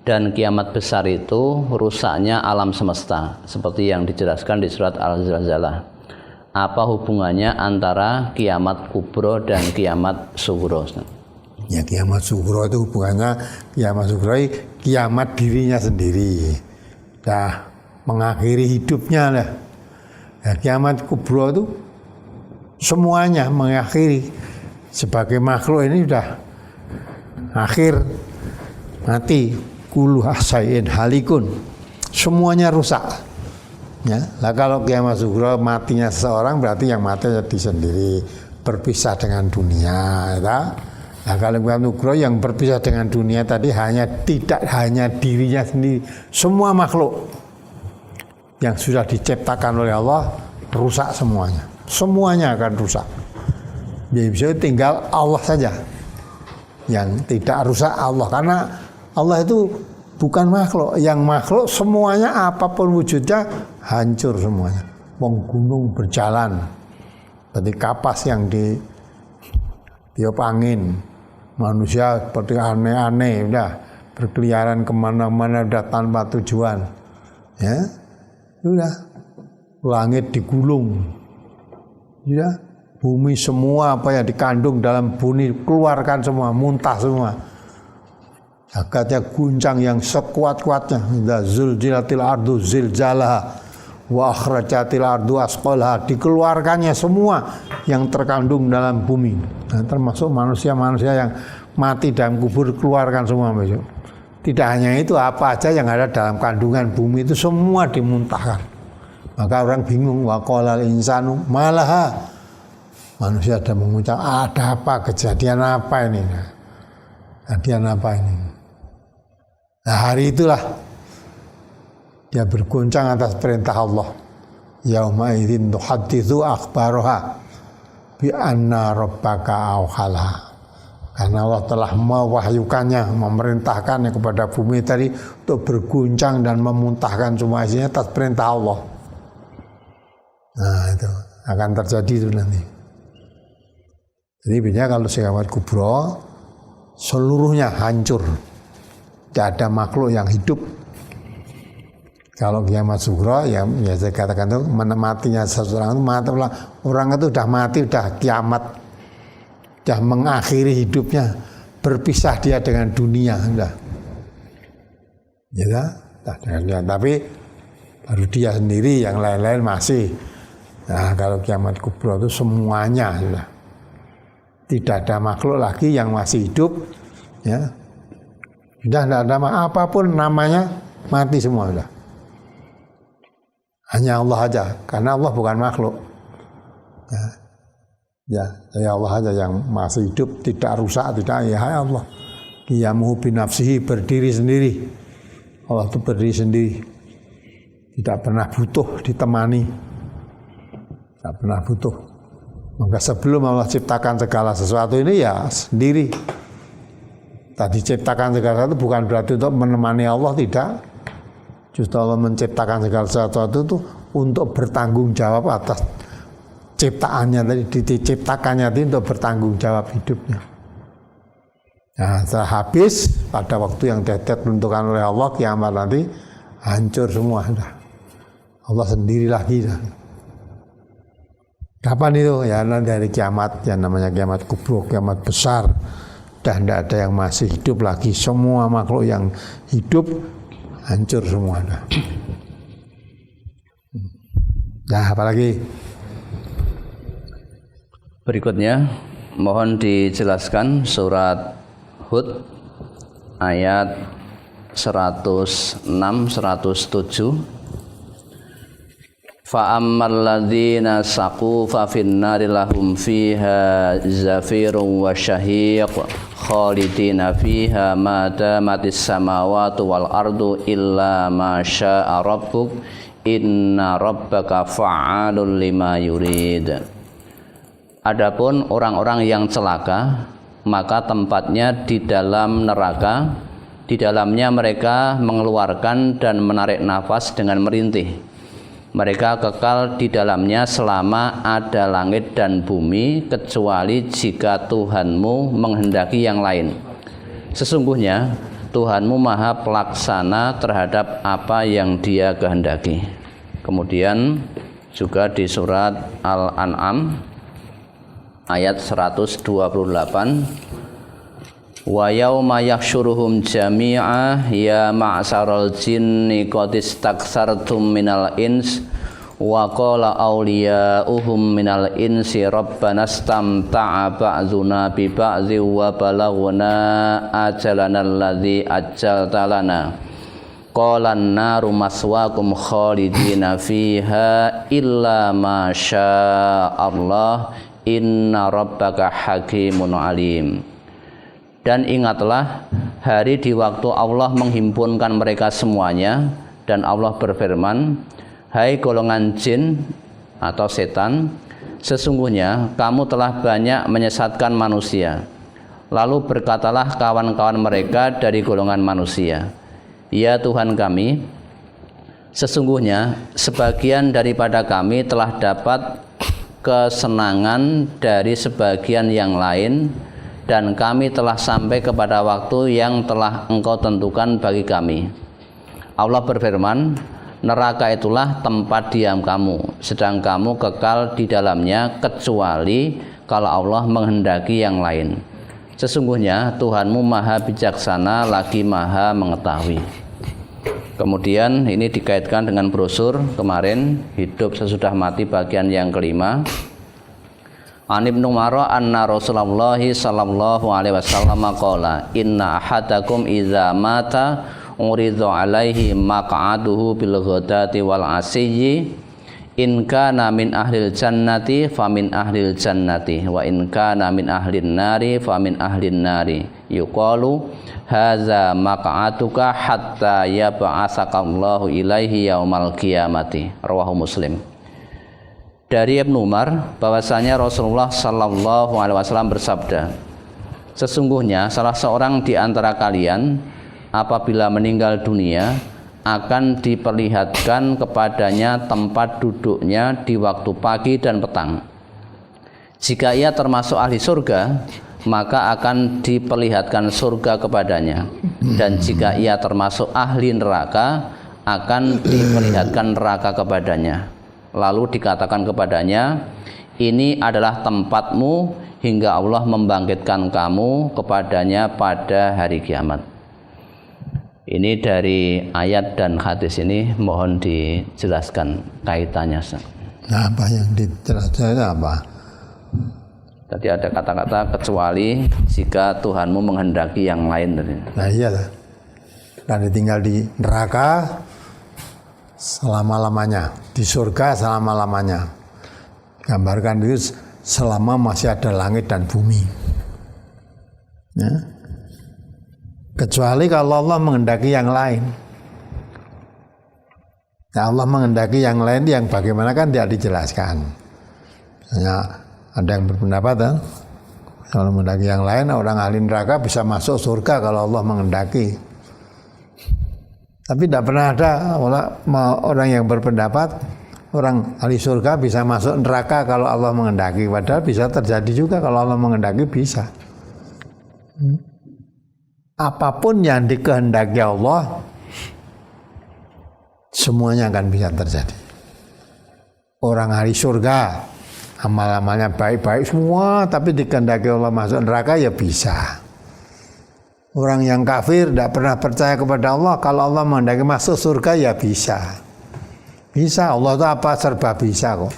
Dan kiamat besar itu rusaknya alam semesta, seperti yang dijelaskan di surat Al-Zalzalah. Apa hubungannya antara kiamat kubro dan kiamat sugro? Ya, kiamat sugro itu hubungannya kiamat dirinya sendiri, dah mengakhiri hidupnya lah. Ya, kiamat kubro itu semuanya mengakhiri, sebagai makhluk ini sudah akhir, mati. Kullu ahsain halikun, semuanya rusak. Ya, lah kalau kiamat sugro matinya seseorang berarti yang mati jadi sendiri, berpisah dengan dunia. Ya. Nah, kalau kiamat sugro yang berpisah dengan dunia tadi tidak hanya dirinya sendiri, semua makhluk yang sudah diciptakan oleh Allah rusak semuanya akan rusak. Bisa tinggal Allah saja yang tidak rusak Allah, karena Allah itu bukan makhluk, yang makhluk semuanya apapun wujudnya hancur semuanya. Gunung berjalan, seperti kapas yang ditiup angin, manusia seperti aneh-aneh, udah berkeliaran kemana-mana udah tanpa tujuan, ya, udah langit digulung, ya, bumi semua apa yang dikandung dalam bumi keluarkan semua, muntah semua. Jagatnya guncang yang sekuat-kuatnya. Zulzilatil ardu zilzalaha wa akhrajatil ardu asqalaha, dikeluarkannya semua yang terkandung dalam bumi. Nah, termasuk manusia-manusia yang mati dalam kubur dikeluarkan semua besok. Tidak hanya itu, apa aja yang ada dalam kandungan bumi itu semua dimuntahkan. Maka orang bingung, wa qalal insanu malaha. Manusia ada mengucap, ada apa, kejadian apa ini? Kejadian apa ini? Nah, hari itulah dia berguncang atas perintah Allah. Yauma idzin tuhadditsu akhbaraha bi anna rabbaka awhala. Karena Allah telah mewahyukannya, memerintahkannya kepada bumi tadi untuk berguncang dan memuntahkan semua isinya atas perintah Allah. Nah, itu akan terjadi itu nanti. Jadi biasanya kalau kiamat kubro seluruhnya hancur. Tidak ada makhluk yang hidup. Kalau kiamat sugro, ya saya katakan itu matinya seseorang itu mati, orang itu sudah mati, sudah kiamat, sudah mengakhiri hidupnya, berpisah dia dengan dunia, sudah. Ya, tapi baru dia sendiri, yang lain-lain masih. Nah, kalau kiamat kubro itu semuanya sudah. Tidak ada makhluk lagi yang masih hidup, ya. Sudah tidak ada apapun namanya, mati semua sudah. Hanya Allah aja, karena Allah bukan makhluk. Ya Allah aja yang masih hidup, tidak rusak, tidak, ya Allah. Qiyamuhu binafsihi, berdiri sendiri. Allah itu berdiri sendiri. Tidak pernah butuh ditemani. Tidak pernah butuh. Maka sebelum Allah ciptakan segala sesuatu ini ya sendiri. Tadi ciptakan segala sesuatu bukan berarti untuk menemani Allah, tidak. Justru Allah menciptakan segala sesuatu itu untuk bertanggung jawab atas ciptaannya tadi, diciptakannya tadi untuk bertanggung jawab hidupnya. Nah, setelah habis pada waktu yang ditentukan oleh Allah, kiamat nanti hancur semua sudah. Allah sendiri lagi dah. Kapan itu? Ya nanti dari kiamat, yang namanya kiamat kubro, kiamat besar. sudah tidak ada yang masih hidup lagi, semua makhluk yang hidup hancur semua. Nah, apalagi berikutnya mohon dijelaskan surat Hud ayat 106 107. Fa ammal ladzina saqu fa finnari lahum fiha zafirun wa syahiq khalidina fiha ma damatis samawati wal ardu illa ma syaa rabbuk inna rabbaka fa'alun lima yurid. Adapun orang-orang yang celaka, maka tempatnya di dalam neraka, di dalamnya mereka mengeluarkan dan menarik nafas dengan merintih. Mereka kekal di dalamnya selama ada langit dan bumi, kecuali jika Tuhanmu menghendaki yang lain. Sesungguhnya Tuhanmu maha pelaksana terhadap apa yang Dia kehendaki. Kemudian juga di surat Al-An'am ayat 128, wa yauma yahsyuruhum jami'a ya ma'saral jinni qad istaksartum minal ins wa qala awliya'uhum minal insi rabbana istamta'a ba'dzuna bi ba'dzi wa balaghna ajalana alladzi ajjalta lana qala an-naru maswaakum khalidina fiha illa ma syaa Allah inna rabbaka hakimun alim. Dan ingatlah hari di waktu Allah menghimpunkan mereka semuanya, dan Allah berfirman, hai golongan jin atau setan, sesungguhnya kamu telah banyak menyesatkan manusia. Lalu berkatalah kawan-kawan mereka dari golongan manusia, ya Tuhan kami, sesungguhnya sebagian daripada kami telah dapat kesenangan dari sebagian yang lain, dan kami telah sampai kepada waktu yang telah Engkau tentukan bagi kami. Allah berfirman, neraka itulah tempat diam kamu, sedang kamu kekal di dalamnya kecuali kalau Allah menghendaki yang lain. Sesungguhnya Tuhanmu maha bijaksana lagi maha mengetahui. Kemudian ini dikaitkan dengan brosur kemarin, hidup sesudah mati bagian yang kelima. An Ibnu Umar anna Rasulullah sallallahu alaihi wasallam qala inna ahadakum idza mata uridu alaihi maq'aduhu bil ghadati wal asiyyi in kana min ahlil jannati famin ahlil jannati wa in kana min ahlin nari famin ahlin nari yuqalu hadza maq'atuka hatta yab'atsakallahu ilaihi yaumal qiyamati. Rawahu Muslim. Dari Ibnu Umar bahwasanya Rasulullah sallallahu alaihi wasallam bersabda, sesungguhnya salah seorang di antara kalian apabila meninggal dunia akan diperlihatkan kepadanya tempat duduknya di waktu pagi dan petang. Jika ia termasuk ahli surga, maka akan diperlihatkan surga kepadanya, dan jika ia termasuk ahli neraka akan diperlihatkan neraka kepadanya. Lalu dikatakan kepadanya, ini adalah tempatmu hingga Allah membangkitkan kamu kepadanya pada hari kiamat. Ini dari ayat dan hadis ini mohon dijelaskan kaitannya. Nah, apa yang dijelaskan apa? Tadi ada kata-kata kecuali jika Tuhanmu menghendaki yang lain. Nah iyalah. Dan ditinggal di neraka selama-lamanya, di surga selama-lamanya. Gambarkan itu selama masih ada langit dan bumi. Ya. Kecuali kalau Allah menghendaki yang lain. Ya, Allah menghendaki yang lain yang bagaimana kan tidak dijelaskan. Misalnya ada yang berpendapat kalau menghendaki yang lain orang ahli neraka bisa masuk surga kalau Allah menghendaki. Tapi tidak pernah ada orang yang berpendapat orang ahli surga bisa masuk neraka kalau Allah menghendaki. Padahal bisa terjadi juga kalau Allah menghendaki bisa. Apapun yang dikehendaki Allah, semuanya akan bisa terjadi. Orang ahli surga, amal-amalnya baik-baik semua, tapi dikehendaki Allah masuk neraka ya bisa. Orang yang kafir tidak pernah percaya kepada Allah, kalau Allah menghendaki masuk surga ya bisa. Bisa, Allah itu apa serba bisa kok.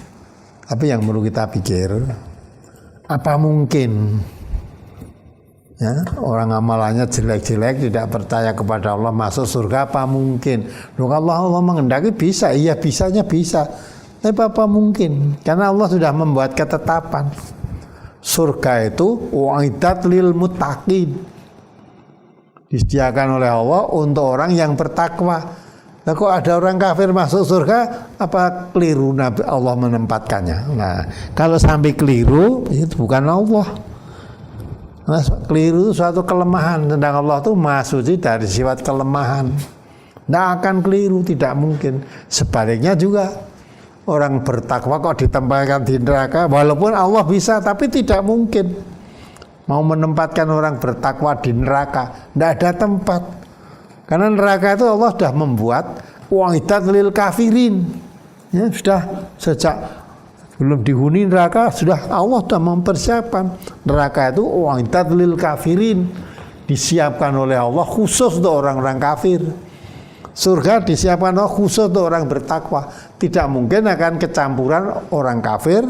Tapi yang perlu kita pikir, apa mungkin ya, orang amalannya jelek-jelek tidak percaya kepada Allah masuk surga, apa mungkin? Loh, Allah menghendaki bisa, iya bisanya bisa. Tapi apa mungkin? Karena Allah sudah membuat ketetapan. Surga itu uiddat lil muttaqin, disediakan oleh Allah untuk orang yang bertakwa. Nah, kok ada orang kafir masuk surga? Apa keliru Nabi Allah menempatkannya? Nah, kalau sampai keliru itu bukan Allah. Nah, keliru itu suatu kelemahan. Sedang Allah itu maha suci dari sifat kelemahan. Tidak akan keliru, tidak mungkin. Sebaliknya juga, orang bertakwa kok ditempatkan di neraka, walaupun Allah bisa, tapi tidak mungkin mau menempatkan orang bertakwa di neraka. Tidak ada tempat. Karena neraka itu Allah sudah membuat uiddat lil kafirin. Ya, sudah sejak belum dihuni neraka, sudah Allah sudah mempersiapkan neraka itu uiddat lil kafirin, disiapkan oleh Allah khusus untuk orang-orang kafir. Surga disiapkan Allah khusus untuk orang bertakwa. Tidak mungkin akan kecampuran orang kafir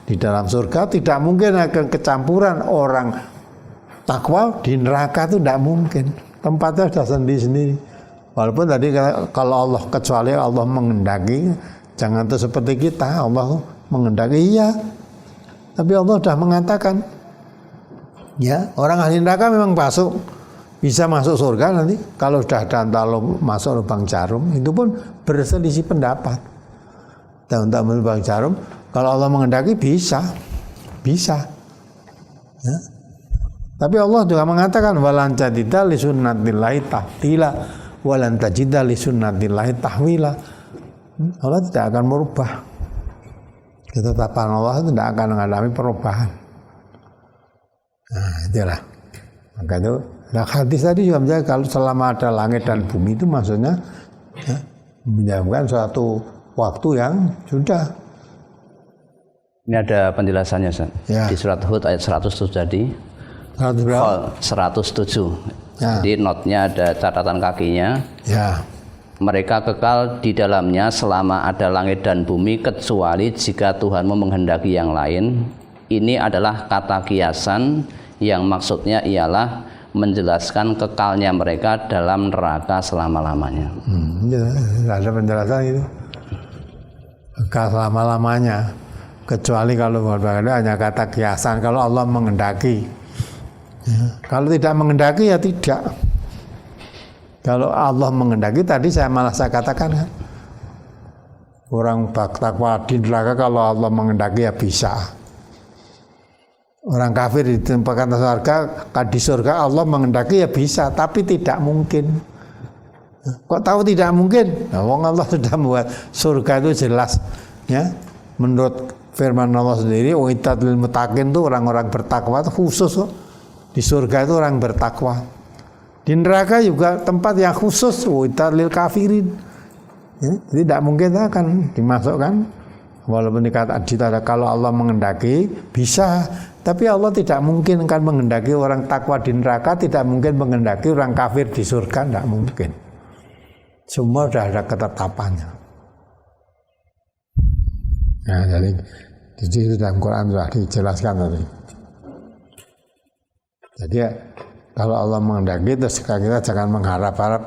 di dalam surga, tidak mungkin akan kecampuran orang takwa di neraka, itu tidak mungkin. Tempatnya sudah sendiri-sendiri. Walaupun tadi kalau Allah, kecuali Allah menghendaki, jangan tuh seperti kita, Allah menghendaki iya. Tapi Allah sudah mengatakan, ya orang ahli neraka memang bisa masuk surga nanti. Kalau sudah ada masuk lubang jarum, itu pun berselisih pendapat. Dan untuk lubang jarum, kalau Allah menghendaki bisa. Ya. Tapi Allah juga mengatakan walan tajida li sunnatillahi tahtila walan tajida li sunnatillahi tahwila. Allah tidak akan merubah. Ketetapan Allah tidak akan mengalami perubahan. Nah, itulah. Maka itu, nah hadis tadi juga menjaga kalau selama ada langit dan bumi itu maksudnya ya, menjawabkan suatu waktu yang sudah. Ini ada penjelasannya, Ustaz. Ya. Di surat Hud ayat 107 tadi. 107. Ya. Jadi notnya ada catatan kakinya. Ya. Mereka kekal di dalamnya selama ada langit dan bumi kecuali jika Tuhanmu menghendaki yang lain. Ini adalah kata kiasan yang maksudnya ialah menjelaskan kekalnya mereka dalam neraka selama-lamanya. Ya, ada penjelasan itu. Kekal selama-lamanya. Kecuali kalau hanya kata kiasan, kalau Allah menghendaki. Ya. Kalau tidak menghendaki ya tidak. Kalau Allah menghendaki tadi saya katakan kan, orang bertakwa di neraka kalau Allah menghendaki ya bisa. Orang kafir ditempatkan di surga Allah menghendaki ya bisa, tapi tidak mungkin. Kok tahu tidak mungkin? Nah, Allah sudah membuat surga itu jelas, ya. Menurut firman Allah sendiri, uiddat lil muttaqin itu orang-orang bertakwa itu khusus. Di surga itu orang bertakwa. Di neraka juga tempat yang khusus uiddat lil kafirin. Ya, jadi tidak mungkin akan dimasukkan. Walaupun dikatakan kalau Allah menghendaki bisa, tapi Allah tidak mungkin akan menghendaki orang takwa di neraka, tidak mungkin menghendaki orang kafir di surga, tidak mungkin. Semua sudah ada ketetapannya. Nah, jadi itu dalam Quran sudah dijelaskan tadi. Jadi kalau Allah menghendaki, terus kita jangan mengharap-harap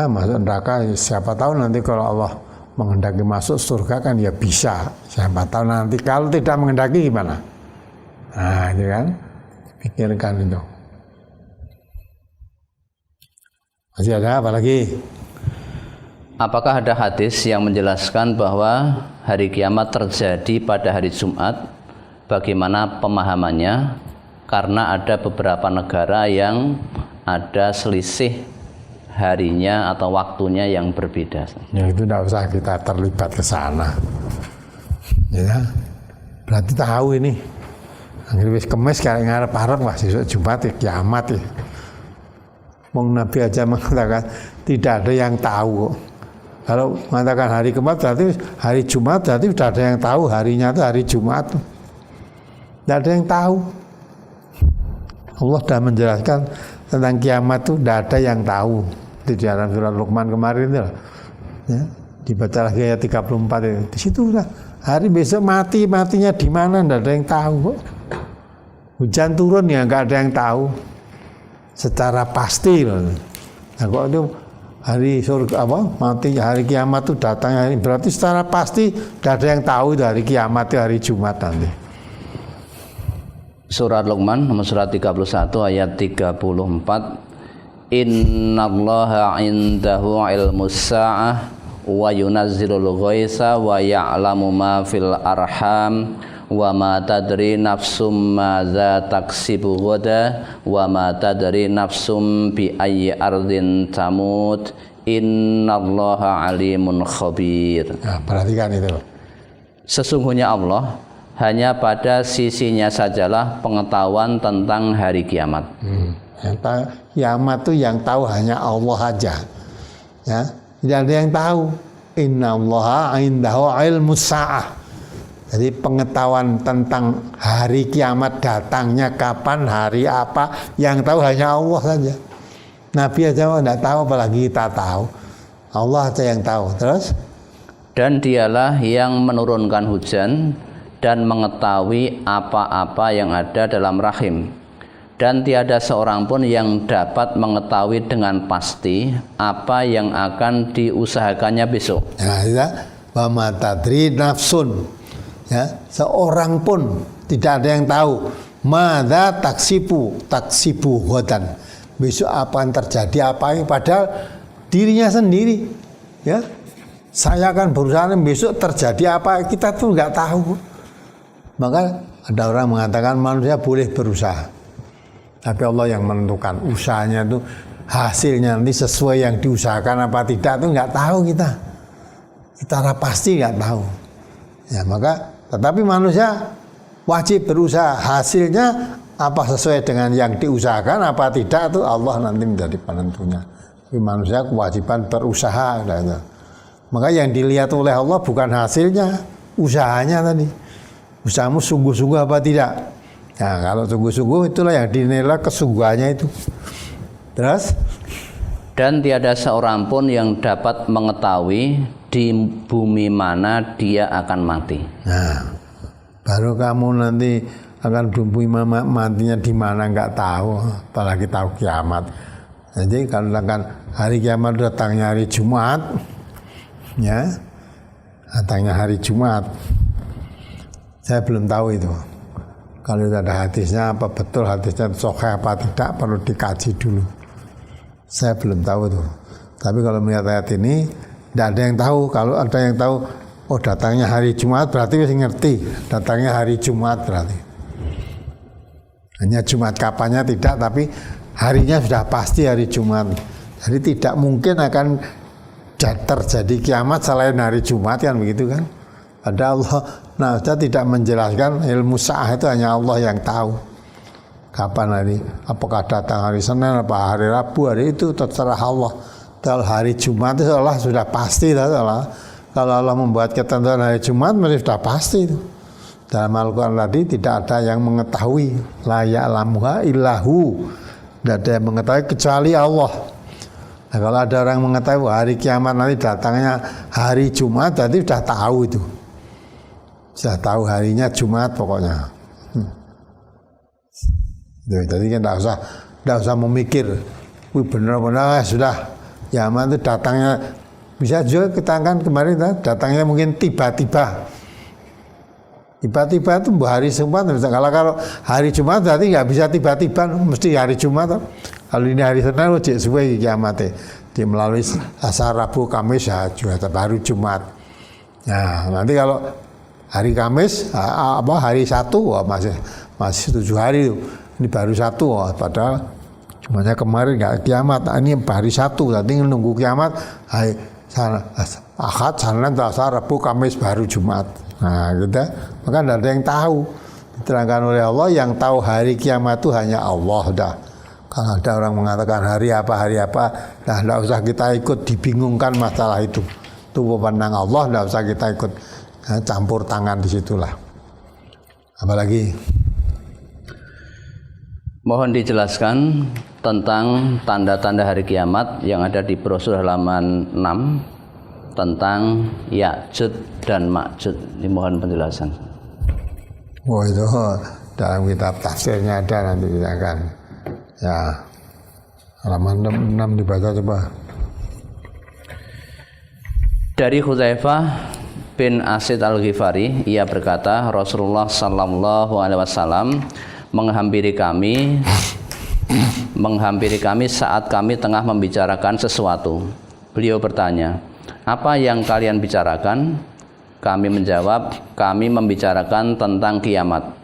masuk neraka. Siapa tahu nanti kalau Allah menghendaki masuk surga kan ya bisa. Siapa tahu nanti kalau tidak menghendaki gimana? Nah, itu kan pikirkan itu. Masih ada apa lagi? Apakah ada hadis yang menjelaskan bahwa hari kiamat terjadi pada hari Jumat? Bagaimana pemahamannya? Karena ada beberapa negara yang ada selisih harinya atau waktunya yang berbeda. Ya itu tidak usah kita terlibat ke sana. Ya, berarti tahu ini. Wis kemis kayak ngarep-arep wah besok Jumat ya kiamat ya. Wong Nabi aja mengatakan tidak ada yang tahu. Kalau mengatakan hari kiamat berarti hari Jumat, berarti sudah ada yang tahu harinya itu hari Jumat. Tidak ada yang tahu. Allah sudah menjelaskan tentang kiamat itu tidak ada yang tahu. Di dalam surat Luqman kemarin itu, ya, dibaca lagi ayat 34 itu. Di situ lah hari besok matinya di mana tidak ada yang tahu kok. Hujan turun ya nggak ada yang tahu secara pasti loh. Nah kok itu hari surga mati hari kiamat itu datangnya berarti secara pasti tidak ada yang tahu itu hari kiamat itu hari Jumat nanti. Surat Luqman nomor surat 31 ayat 34. Innallaha indahu ilmus sa'ah wa yunazzilul ghaitsa wa ya'lamu ma fil arham wa ma tadri nafsum madza taksibu ghadan wa ma tadri nafsum bi ayyi ardin tamut innallaha alimun khabir. Nah, perhatikan itu. Sesungguhnya Allah hanya pada sisinya sajalah pengetahuan tentang hari kiamat. Kiamat itu yang tahu hanya Allah aja. Ya, tidak ada yang tahu. Innallaha indahu ilmus sa'ah. Jadi pengetahuan tentang hari kiamat datangnya kapan, hari apa, yang tahu hanya Allah saja. Nabi aja tidak tahu, apalagi kita tahu. Allah aja yang tahu. Terus? Dan dialah yang menurunkan hujan dan mengetahui apa-apa yang ada dalam rahim. Dan tiada seorang pun yang dapat mengetahui dengan pasti apa yang akan diusahakannya besok. Nah, ya, wa ma tadri nafsun. Ya, seorang pun tidak ada yang tahu madza taksibu ghadan. Besok apa yang terjadi apa yang padahal dirinya sendiri. Ya. Saya akan berusaha besok terjadi apa kita tuh nggak tahu. Maka ada orang mengatakan manusia boleh berusaha. Tapi Allah yang menentukan usahanya itu hasilnya nanti sesuai yang diusahakan apa tidak itu nggak tahu kita. Kita pasti nggak tahu. Ya maka tetapi manusia wajib berusaha hasilnya apa sesuai dengan yang diusahakan apa tidak itu Allah nanti menjadi penentunya. Tapi manusia kewajiban berusaha. Gitu. Maka yang dilihat oleh Allah bukan hasilnya, usahanya tadi. Usahamu sungguh-sungguh apa tidak? Nah, kalau sungguh-sungguh itulah yang dinilai kesungguhannya itu. Terus? Dan tiada seorang pun yang dapat mengetahui di bumi mana dia akan mati. Nah, baru kamu nanti akan bumi matinya di mana nggak tahu, apalagi tahu kiamat. Jadi kalau akan hari kiamat datangnya hari Jumat, ya, datangnya hari Jumat. Saya belum tahu itu. Kalau ada hadisnya apa betul hadisnya sahih apa tidak perlu dikaji dulu. Saya belum tahu itu. Tapi kalau melihat ayat ini tidak ada yang tahu. Kalau ada yang tahu, oh datangnya hari Jumat berarti masih ngerti. Datangnya hari Jumat berarti. Hanya Jumat kapannya tidak, tapi harinya sudah pasti hari Jumat. Jadi tidak mungkin akan terjadi kiamat selain hari Jumat kan begitu kan? Ada Allah, nah saya tidak menjelaskan ilmu sa'ah itu hanya Allah yang tahu. Kapan hari, apakah datang hari Senin, apa hari Rabu, hari itu terserah Allah. Kalau hari Jumat itu Allah sudah pasti. Kalau Allah membuat ketentuan hari Jumat, mesti sudah pasti itu. Dalam Al-Quran tadi tidak ada yang mengetahui. La ya'lamuha illahu. Tidak ada yang mengetahui kecuali Allah. Nah, kalau ada orang mengetahui hari kiamat nanti datangnya hari Jumat, berarti sudah tahu itu. Sudah tahu harinya Jumat pokoknya. Jadi kan tidak usah memikir. Wih benar-benar sudah kiamat itu datangnya bisa juga kita kan kemarin datangnya mungkin tiba-tiba. Tiba-tiba itu hari Jumat. Kalau hari Jumat berarti nggak bisa tiba-tiba, mesti hari Jumat. Kalau ini hari Senin cek suwe kiamatnya. Dia melalui Selasa, Rabu, Kamis ya juga baru Jumat. Nah nanti kalau hari Kamis hari Sabtu masih 7 hari itu. Ini baru 1 padahal cumanya kemarin nggak kiamat. Ini hari Sabtu nanti nunggu kiamat hari Ahad, Senin, Selasa, Rabu, Kamis baru Jumat. Nah gitu. Maka tidak ada yang tahu. Diterangkan oleh Allah yang tahu hari kiamat itu hanya Allah dah. Kalau ada orang mengatakan hari apa, nah tidak usah kita ikut dibingungkan masalah itu. Itu wewenang Allah, tidak usah kita ikut campur tangan di situlah. Apalagi Mohon dijelaskan tentang tanda-tanda hari kiamat yang ada di brosur halaman 6 tentang Ya'jud dan Ma'jud. Dimohon penjelasan. Oh itu dalam kitab tafsirnya ada, nanti kita akan ya halaman 6 dibaca coba. Dari Hudzaifah bin Asid Al-Ghifari, ia berkata, Rasulullah sallallahu alaihi wasallam menghampiri kami saat kami tengah membicarakan sesuatu. Beliau bertanya, "Apa yang kalian bicarakan?" Kami menjawab, "Kami membicarakan tentang kiamat."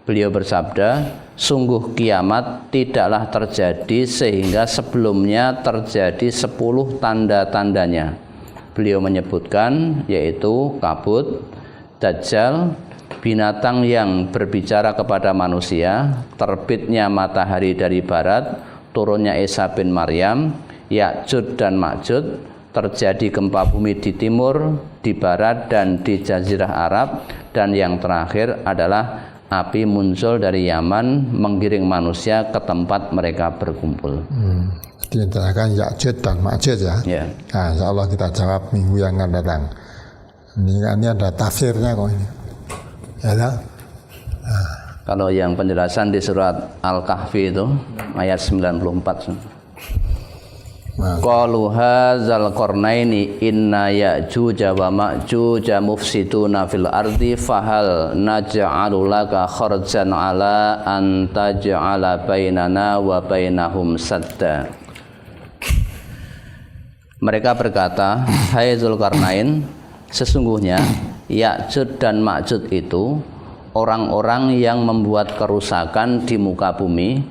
Beliau bersabda, "Sungguh kiamat tidaklah terjadi sehingga sebelumnya terjadi 10 tanda-tandanya." Beliau menyebutkan yaitu kabut, dajjal, binatang yang berbicara kepada manusia, terbitnya matahari dari barat, turunnya Isa bin Maryam, Ya'jud dan Ma'jud, terjadi gempa bumi di timur, di barat dan di Jazirah Arab, dan yang terakhir adalah api muncul dari Yaman menggiring manusia ke tempat mereka berkumpul. Diantarakan Ya'jud dan Ma'jud ya. Ya. Nah, insya Allah kita jawab minggu yang akan datang. Ini ada tafsirnya kok ini. Ya, nah. Kalau yang penjelasan di surat Al-Kahfi itu ayat 94. Qalu hadzal qarnaini inna ya'juja wa ma'juja mufsiduna fil ardi fahal naj'alu laka kharjan ala an taj'ala bainana wa bainahum sadda. Mereka berkata, "Hai Zulkarnain, sesungguhnya Ya'jud dan Ma'jud itu orang-orang yang membuat kerusakan di muka bumi,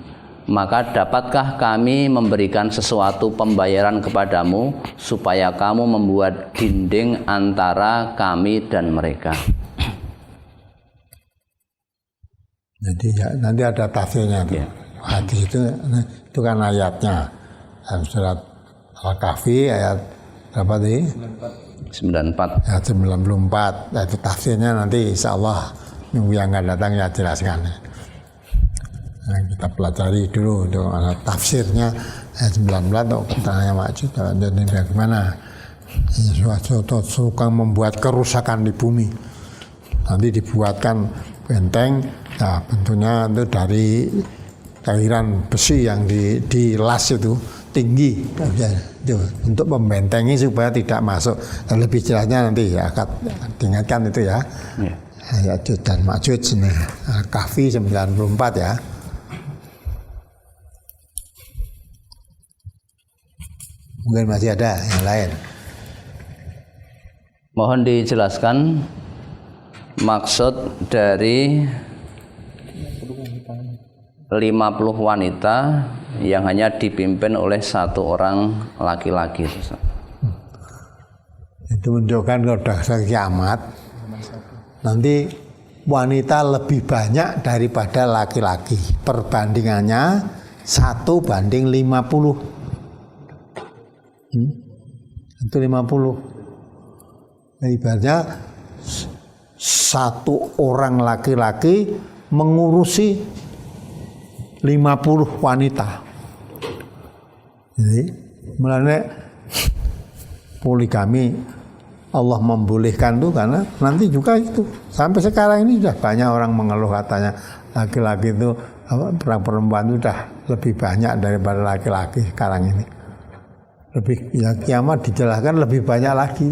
maka dapatkah kami memberikan sesuatu pembayaran kepadamu supaya kamu membuat dinding antara kami dan mereka?" Jadi ya, nanti ada tafsirnya tuh. Ya. Hadis itu kan ayatnya. Surat Al-Kahfi ayat berapa tadi? 94. Ayat 94. Nah, itu tafsirnya nanti insya Allah minggu yang akan datang ya jelaskan. Nah, kita pelajari dulu untuk tafsirnya ayat 19 untuk tanya Ma'jud jadi bagaimana suatu suka membuat kerusakan di bumi. Nanti dibuatkan benteng, nah bentuknya itu dari cairan besi yang dilas itu tinggi itu, untuk membentengi supaya tidak masuk. Dan lebih jelasnya nanti ya akan diingatkan itu ya. Ya'jud dan Ma'jud sini Kahfi 94 ya. Mungkin masih ada yang lain. Mohon dijelaskan maksud dari 50 wanita yang hanya dipimpin oleh satu orang laki-laki. Itu menunjukkan kalau sudah kiamat nanti wanita lebih banyak daripada laki-laki. Perbandingannya 1:50. Itu 50. Ibaratnya satu orang laki-laki mengurusi 50 wanita. Jadi mulanya poligami Allah membolehkan tuh karena nanti juga itu sampai sekarang ini sudah banyak orang mengeluh katanya laki-laki itu perempuan itu sudah lebih banyak daripada laki-laki sekarang ini. Lebih ya kiamat dijelaskan lebih banyak lagi.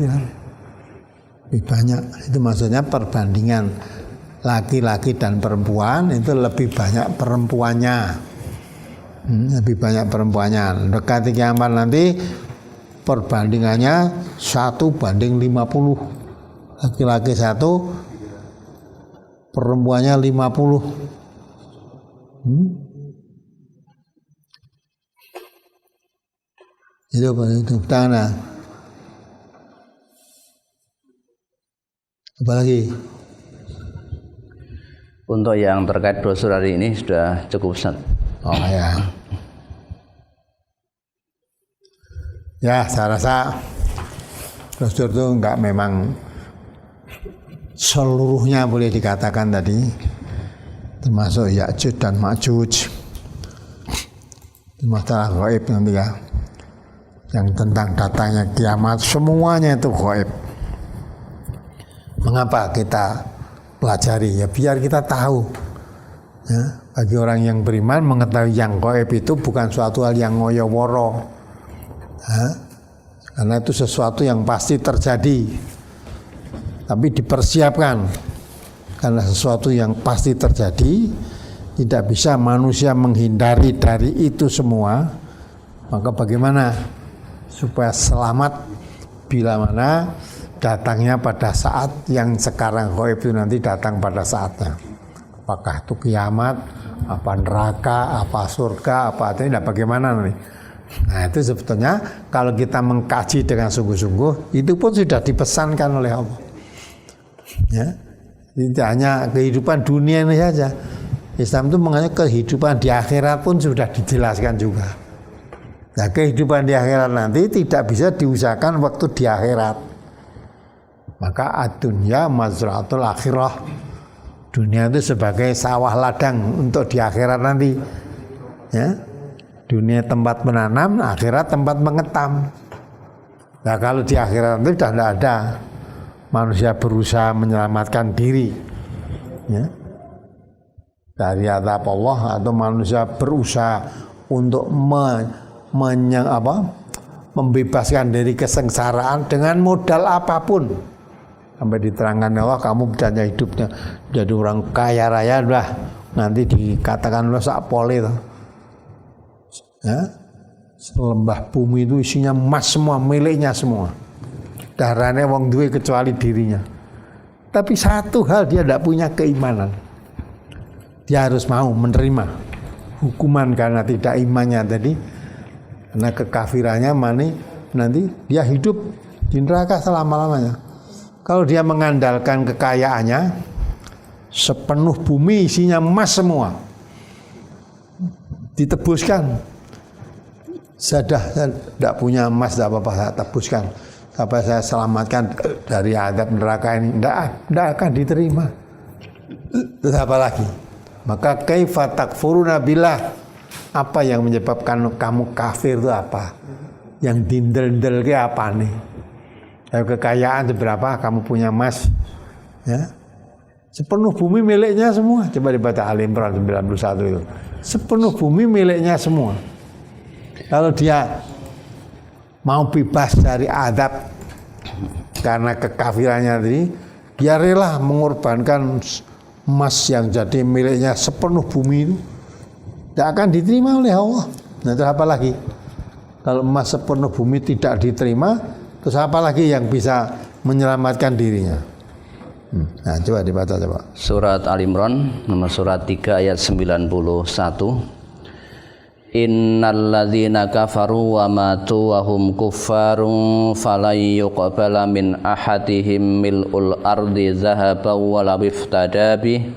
Lebih banyak itu maksudnya perbandingan laki-laki dan perempuan itu lebih banyak perempuannya. Lebih banyak perempuannya. Dekati kiamat nanti perbandingannya 1:50. Laki-laki 1, perempuannya 50. Itu tanah. Apalagi untuk yang terkait brosur hari ini sudah cukup, Ustaz. Oh ya. Ya, saya rasa brosur itu enggak memang seluruhnya boleh dikatakan tadi, termasuk Ya'jud dan Ma'jud. masalah gaib nanti ya, yang tentang datangnya kiamat, semuanya itu gaib. Mengapa kita pelajari? Ya biar kita tahu. Ya, bagi orang yang beriman mengetahui yang gaib itu bukan suatu hal yang ngoyo-woro. Ya, karena itu sesuatu yang pasti terjadi. Tapi dipersiapkan. Karena sesuatu yang pasti terjadi, tidak bisa manusia menghindari dari itu semua. Maka bagaimana supaya selamat bila mana datangnya pada saat yang sekarang gaib itu nanti datang pada saatnya. Apakah itu kiamat, apa neraka, apa surga, apa itu, tidak bagaimana nanti. Nah itu sebetulnya kalau kita mengkaji dengan sungguh-sungguh, itu pun sudah dipesankan oleh Allah. Ya, tidak hanya kehidupan dunia ini saja. Islam itu mengenai kehidupan di akhirat pun sudah dijelaskan juga. Nah kehidupan di akhirat nanti tidak bisa diusahakan waktu di akhirat. Maka ad-dunya mazra'atul akhirah. Dunia itu sebagai sawah ladang untuk di akhirat nanti. Ya. Dunia tempat menanam, akhirat tempat mengetam. Nah kalau di akhirat itu sudah tidak ada. Manusia berusaha menyelamatkan diri. Ya. Dari azab Allah, atau manusia berusaha untuk membebaskan dari kesengsaraan dengan modal apapun. Sampai diterangkan Allah, kamu berjaya hidupnya jadi orang kaya raya, udah nanti dikatakan lo sak pole itu. Ya, selembah bumi itu isinya emas semua, miliknya semua. Darahnya wong duwe kecuali dirinya. Tapi satu hal dia tidak punya keimanan. Dia harus mau menerima hukuman karena tidak imannya tadi, karena kekafirannya nanti dia hidup di neraka selama-lamanya. Kalau dia mengandalkan kekayaannya, sepenuh bumi isinya emas semua, ditebuskan. Saya tidak punya emas, tidak apa-apa, saya tebuskan. Sampai saya selamatkan dari azab neraka ini, tidak akan diterima. Terus apa lagi? Maka kaifa takfuruna billah, apa yang menyebabkan kamu kafir itu apa? Yang dindel-dindel ke apa nih? Kekayaan seberapa kamu punya emas? Ya. Sepenuh bumi miliknya semua. Coba dibaca Al-Imran 91 itu. Sepenuh bumi miliknya semua. Kalau dia mau bebas dari azab karena kekafirannya tadi, dia rela mengorbankan emas yang jadi miliknya sepenuh bumi itu. Tidak akan diterima oleh Allah. Nah terus apa lagi? Kalau emas sepenuh bumi tidak diterima, terus apa lagi yang bisa menyelamatkan dirinya? Nah coba dibaca coba. Surat Al-Imran nomor surat 3 ayat 91. Innalladzina kafaru wa matu wa hum kuffarun falan yuqbala min ahadihim mil'ul ardi zahaban wa law iftada bih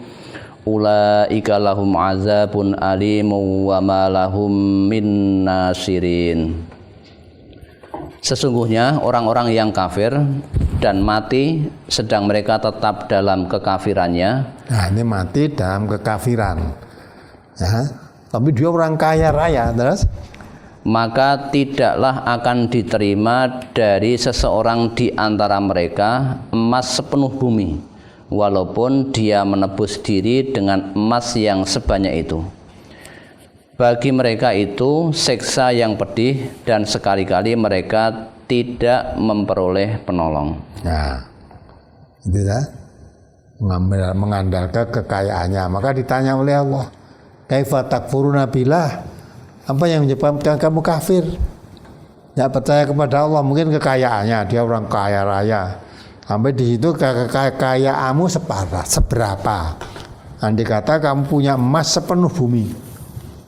ulaika lahum azabun alimun wa ma lahum min nasirin. Sesungguhnya orang-orang yang kafir dan mati sedang mereka tetap dalam kekafirannya. Nah ini mati dalam kekafiran, ya. Tapi dia orang kaya raya, terus? Maka tidaklah akan diterima dari seseorang di antara mereka emas sepenuh bumi, walaupun dia menebus diri dengan emas yang sebanyak itu. Bagi mereka itu siksa yang pedih dan sekali-kali mereka tidak memperoleh penolong. Nah, itu ya, mengandalkan kekayaannya. Maka ditanya oleh Allah, kaifa takfuruna billah, apa yang menyebabkan kamu kafir? Tidak percaya kepada Allah, mungkin kekayaannya, dia orang kaya raya. Sampai di situ kekayaanmu seberapa? Andai kata kamu punya emas sepenuh bumi,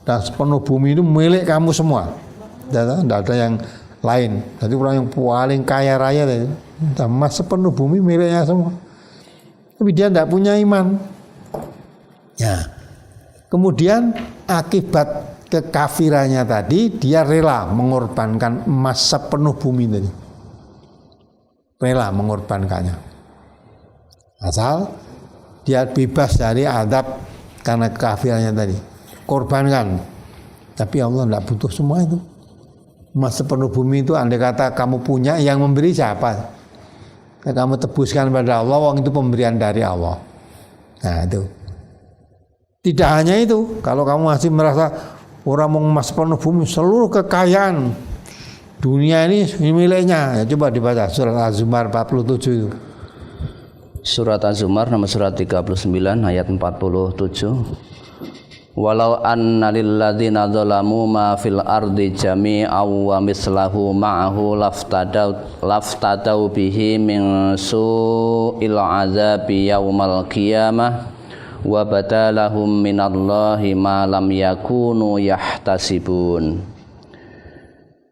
dan sepenuh bumi itu milik kamu semua, tidak ada yang lain. Jadi orang yang paling kaya raya, emas sepenuh bumi miliknya semua. Tapi dia tidak punya iman. Ya. Kemudian akibat kekafirannya tadi, dia rela mengorbankan emas sepenuh bumi tadi. Rela mengorbankannya. Asal dia bebas dari azab karena kekafirannya tadi. Korbankan. Tapi Allah tidak butuh semua itu. Emas sepenuh bumi itu andai kata kamu punya, yang memberi siapa? Kamu tebuskan pada Allah, uang itu pemberian dari Allah. Nah itu. Tidak hanya itu, kalau kamu masih merasa orang mau emas sepenuh bumi, seluruh kekayaan dunia ini miliknya, ya coba dibaca surat Az-Zumar 47 itu. Surat Az-Zumar nomor surat 39 ayat 47. Walau anna lil ladzina zalamu ma fil ardi jami'aw wa mislahu ma'ahu laftadau bihi min su'il azabi yaumal qiyamah wa badalahum minallahi ma lam yakunu yahtasibun.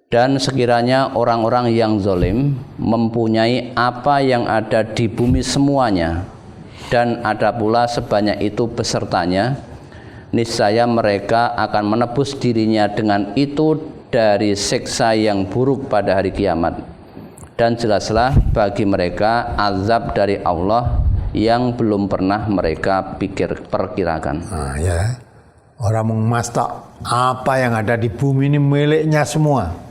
Dan sekiranya orang-orang yang zalim mempunyai apa yang ada di bumi semuanya, dan ada pula sebanyak itu besertanya, niscaya mereka akan menebus dirinya dengan itu dari siksa yang buruk pada hari kiamat. Dan jelaslah bagi mereka azab dari Allah yang belum pernah mereka perkirakan. Nah, ya. Orang mengastak apa yang ada di bumi ini miliknya semua.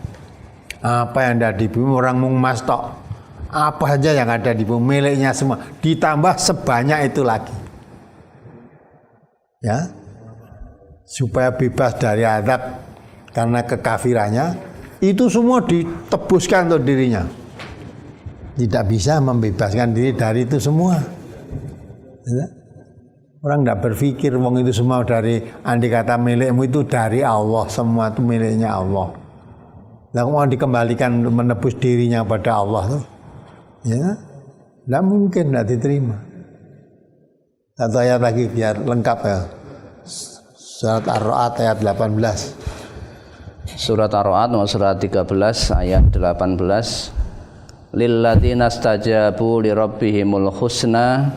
Apa yang ada di bumi orang mengastak apa saja yang ada di bumi miliknya semua. Ditambah sebanyak itu lagi. Ya. Supaya bebas dari azab karena kekafirannya, itu semua ditebuskan untuk dirinya. Tidak bisa membebaskan diri dari itu semua. Orang tidak berpikir wong itu semua dari andai kata milikmu itu dari Allah, semua itu miliknya Allah. Lalu mau dikembalikan menebus dirinya pada Allah tuh, ya, tidak mungkin, tidak diterima. Satu ayat lagi biar lengkap ya. Surat Ar-Ra'd ayat 18. Surat Ar-Ra'd surat 13 ayat 18. Lilladzina stajabu li rabbihimul husna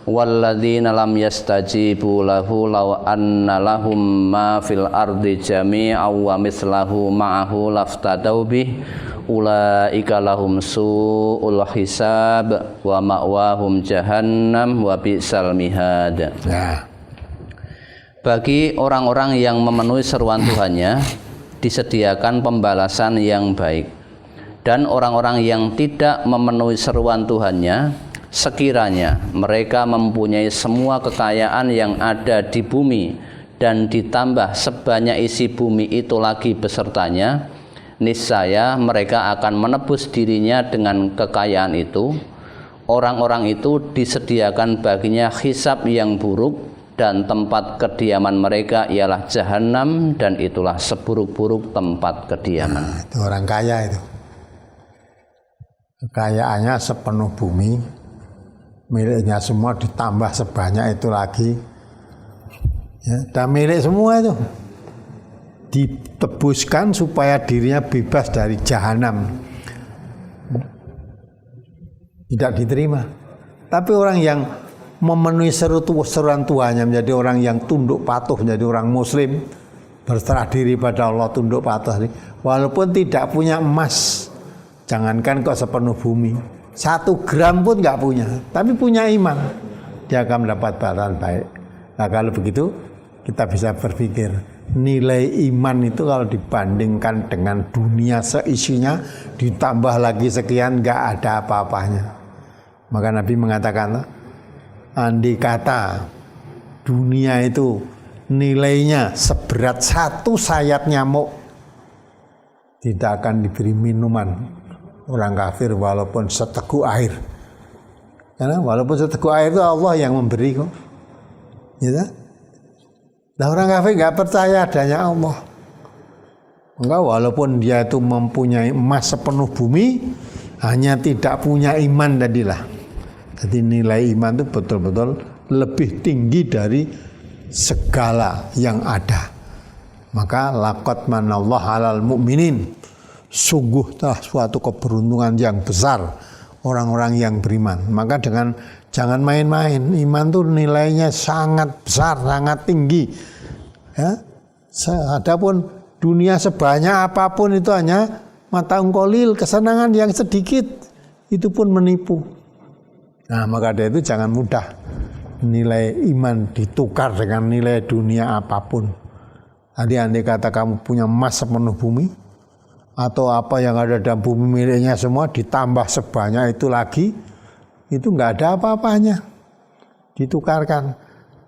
walladzina lam yastajibu lahu law anna lahum ma fil ardi jami'aw wa mislahu ma'ahu laftadau bih ulaika lahum su'ul hisab wa ma'wahum jahannam wa bi'sal mihad. Nah, bagi orang-orang yang memenuhi seruan Tuhannya disediakan pembalasan yang baik, dan orang-orang yang tidak memenuhi seruan Tuhannya, sekiranya mereka mempunyai semua kekayaan yang ada di bumi dan ditambah sebanyak isi bumi itu lagi besertanya, niscaya mereka akan menebus dirinya dengan kekayaan itu. Orang-orang itu disediakan baginya hisab yang buruk, dan tempat kediaman mereka ialah jahanam, dan itulah seburuk-buruk tempat kediaman. Nah, itu orang kaya itu. Kekayaannya sepenuh bumi, miliknya semua ditambah sebanyak itu lagi. Ya, dan milik semua itu. Ditebuskan supaya dirinya bebas dari jahanam. Tidak diterima. Tapi orang yang memenuhi seruan Tuhannya, menjadi orang yang tunduk patuh, menjadi orang muslim, berserah diri pada Allah, tunduk patuh, walaupun tidak punya emas, jangankan kok sepenuh bumi, 1 gram pun nggak punya, tapi punya iman, dia akan mendapat balasan baik. Nah kalau begitu kita bisa berpikir, nilai iman itu kalau dibandingkan dengan dunia seisinya, ditambah lagi sekian, nggak ada apa-apanya. Maka Nabi mengatakan, andai kata dunia itu nilainya seberat 1 sayap nyamuk, tidak akan diberi minuman orang kafir walaupun seteguk air. Karena walaupun seteguk air itu Allah yang memberi kok. Ya. Nah orang kafir nggak percaya adanya Allah. Enggak, walaupun dia itu mempunyai emas sepenuh bumi, hanya tidak punya iman tadilah. Jadi nilai iman itu betul-betul lebih tinggi dari segala yang ada. Maka laqad manallahu 'alal mu'minin. Sungguh telah suatu keberuntungan yang besar orang-orang yang beriman. Maka jangan main-main. Iman itu nilainya sangat besar, sangat tinggi. Ya. Adapun dunia sebanyak apapun itu hanya mataun qalil, kesenangan yang sedikit, itu pun menipu. Nah maka dari itu jangan mudah nilai iman ditukar dengan nilai dunia apapun. andai kata kamu punya emas sepenuh bumi, atau apa yang ada dalam bumi miliknya semua ditambah sebanyak itu lagi, itu nggak ada apa-apanya, ditukarkan.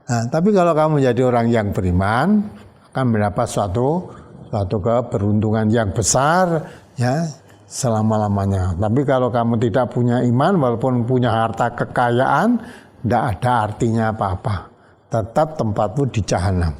Nah, tapi kalau kamu menjadi orang yang beriman, akan mendapat suatu keberuntungan yang besar, ya, selama-lamanya. Tapi kalau kamu tidak punya iman, walaupun punya harta kekayaan, tidak ada artinya apa-apa. Tetap tempatmu di jahanam.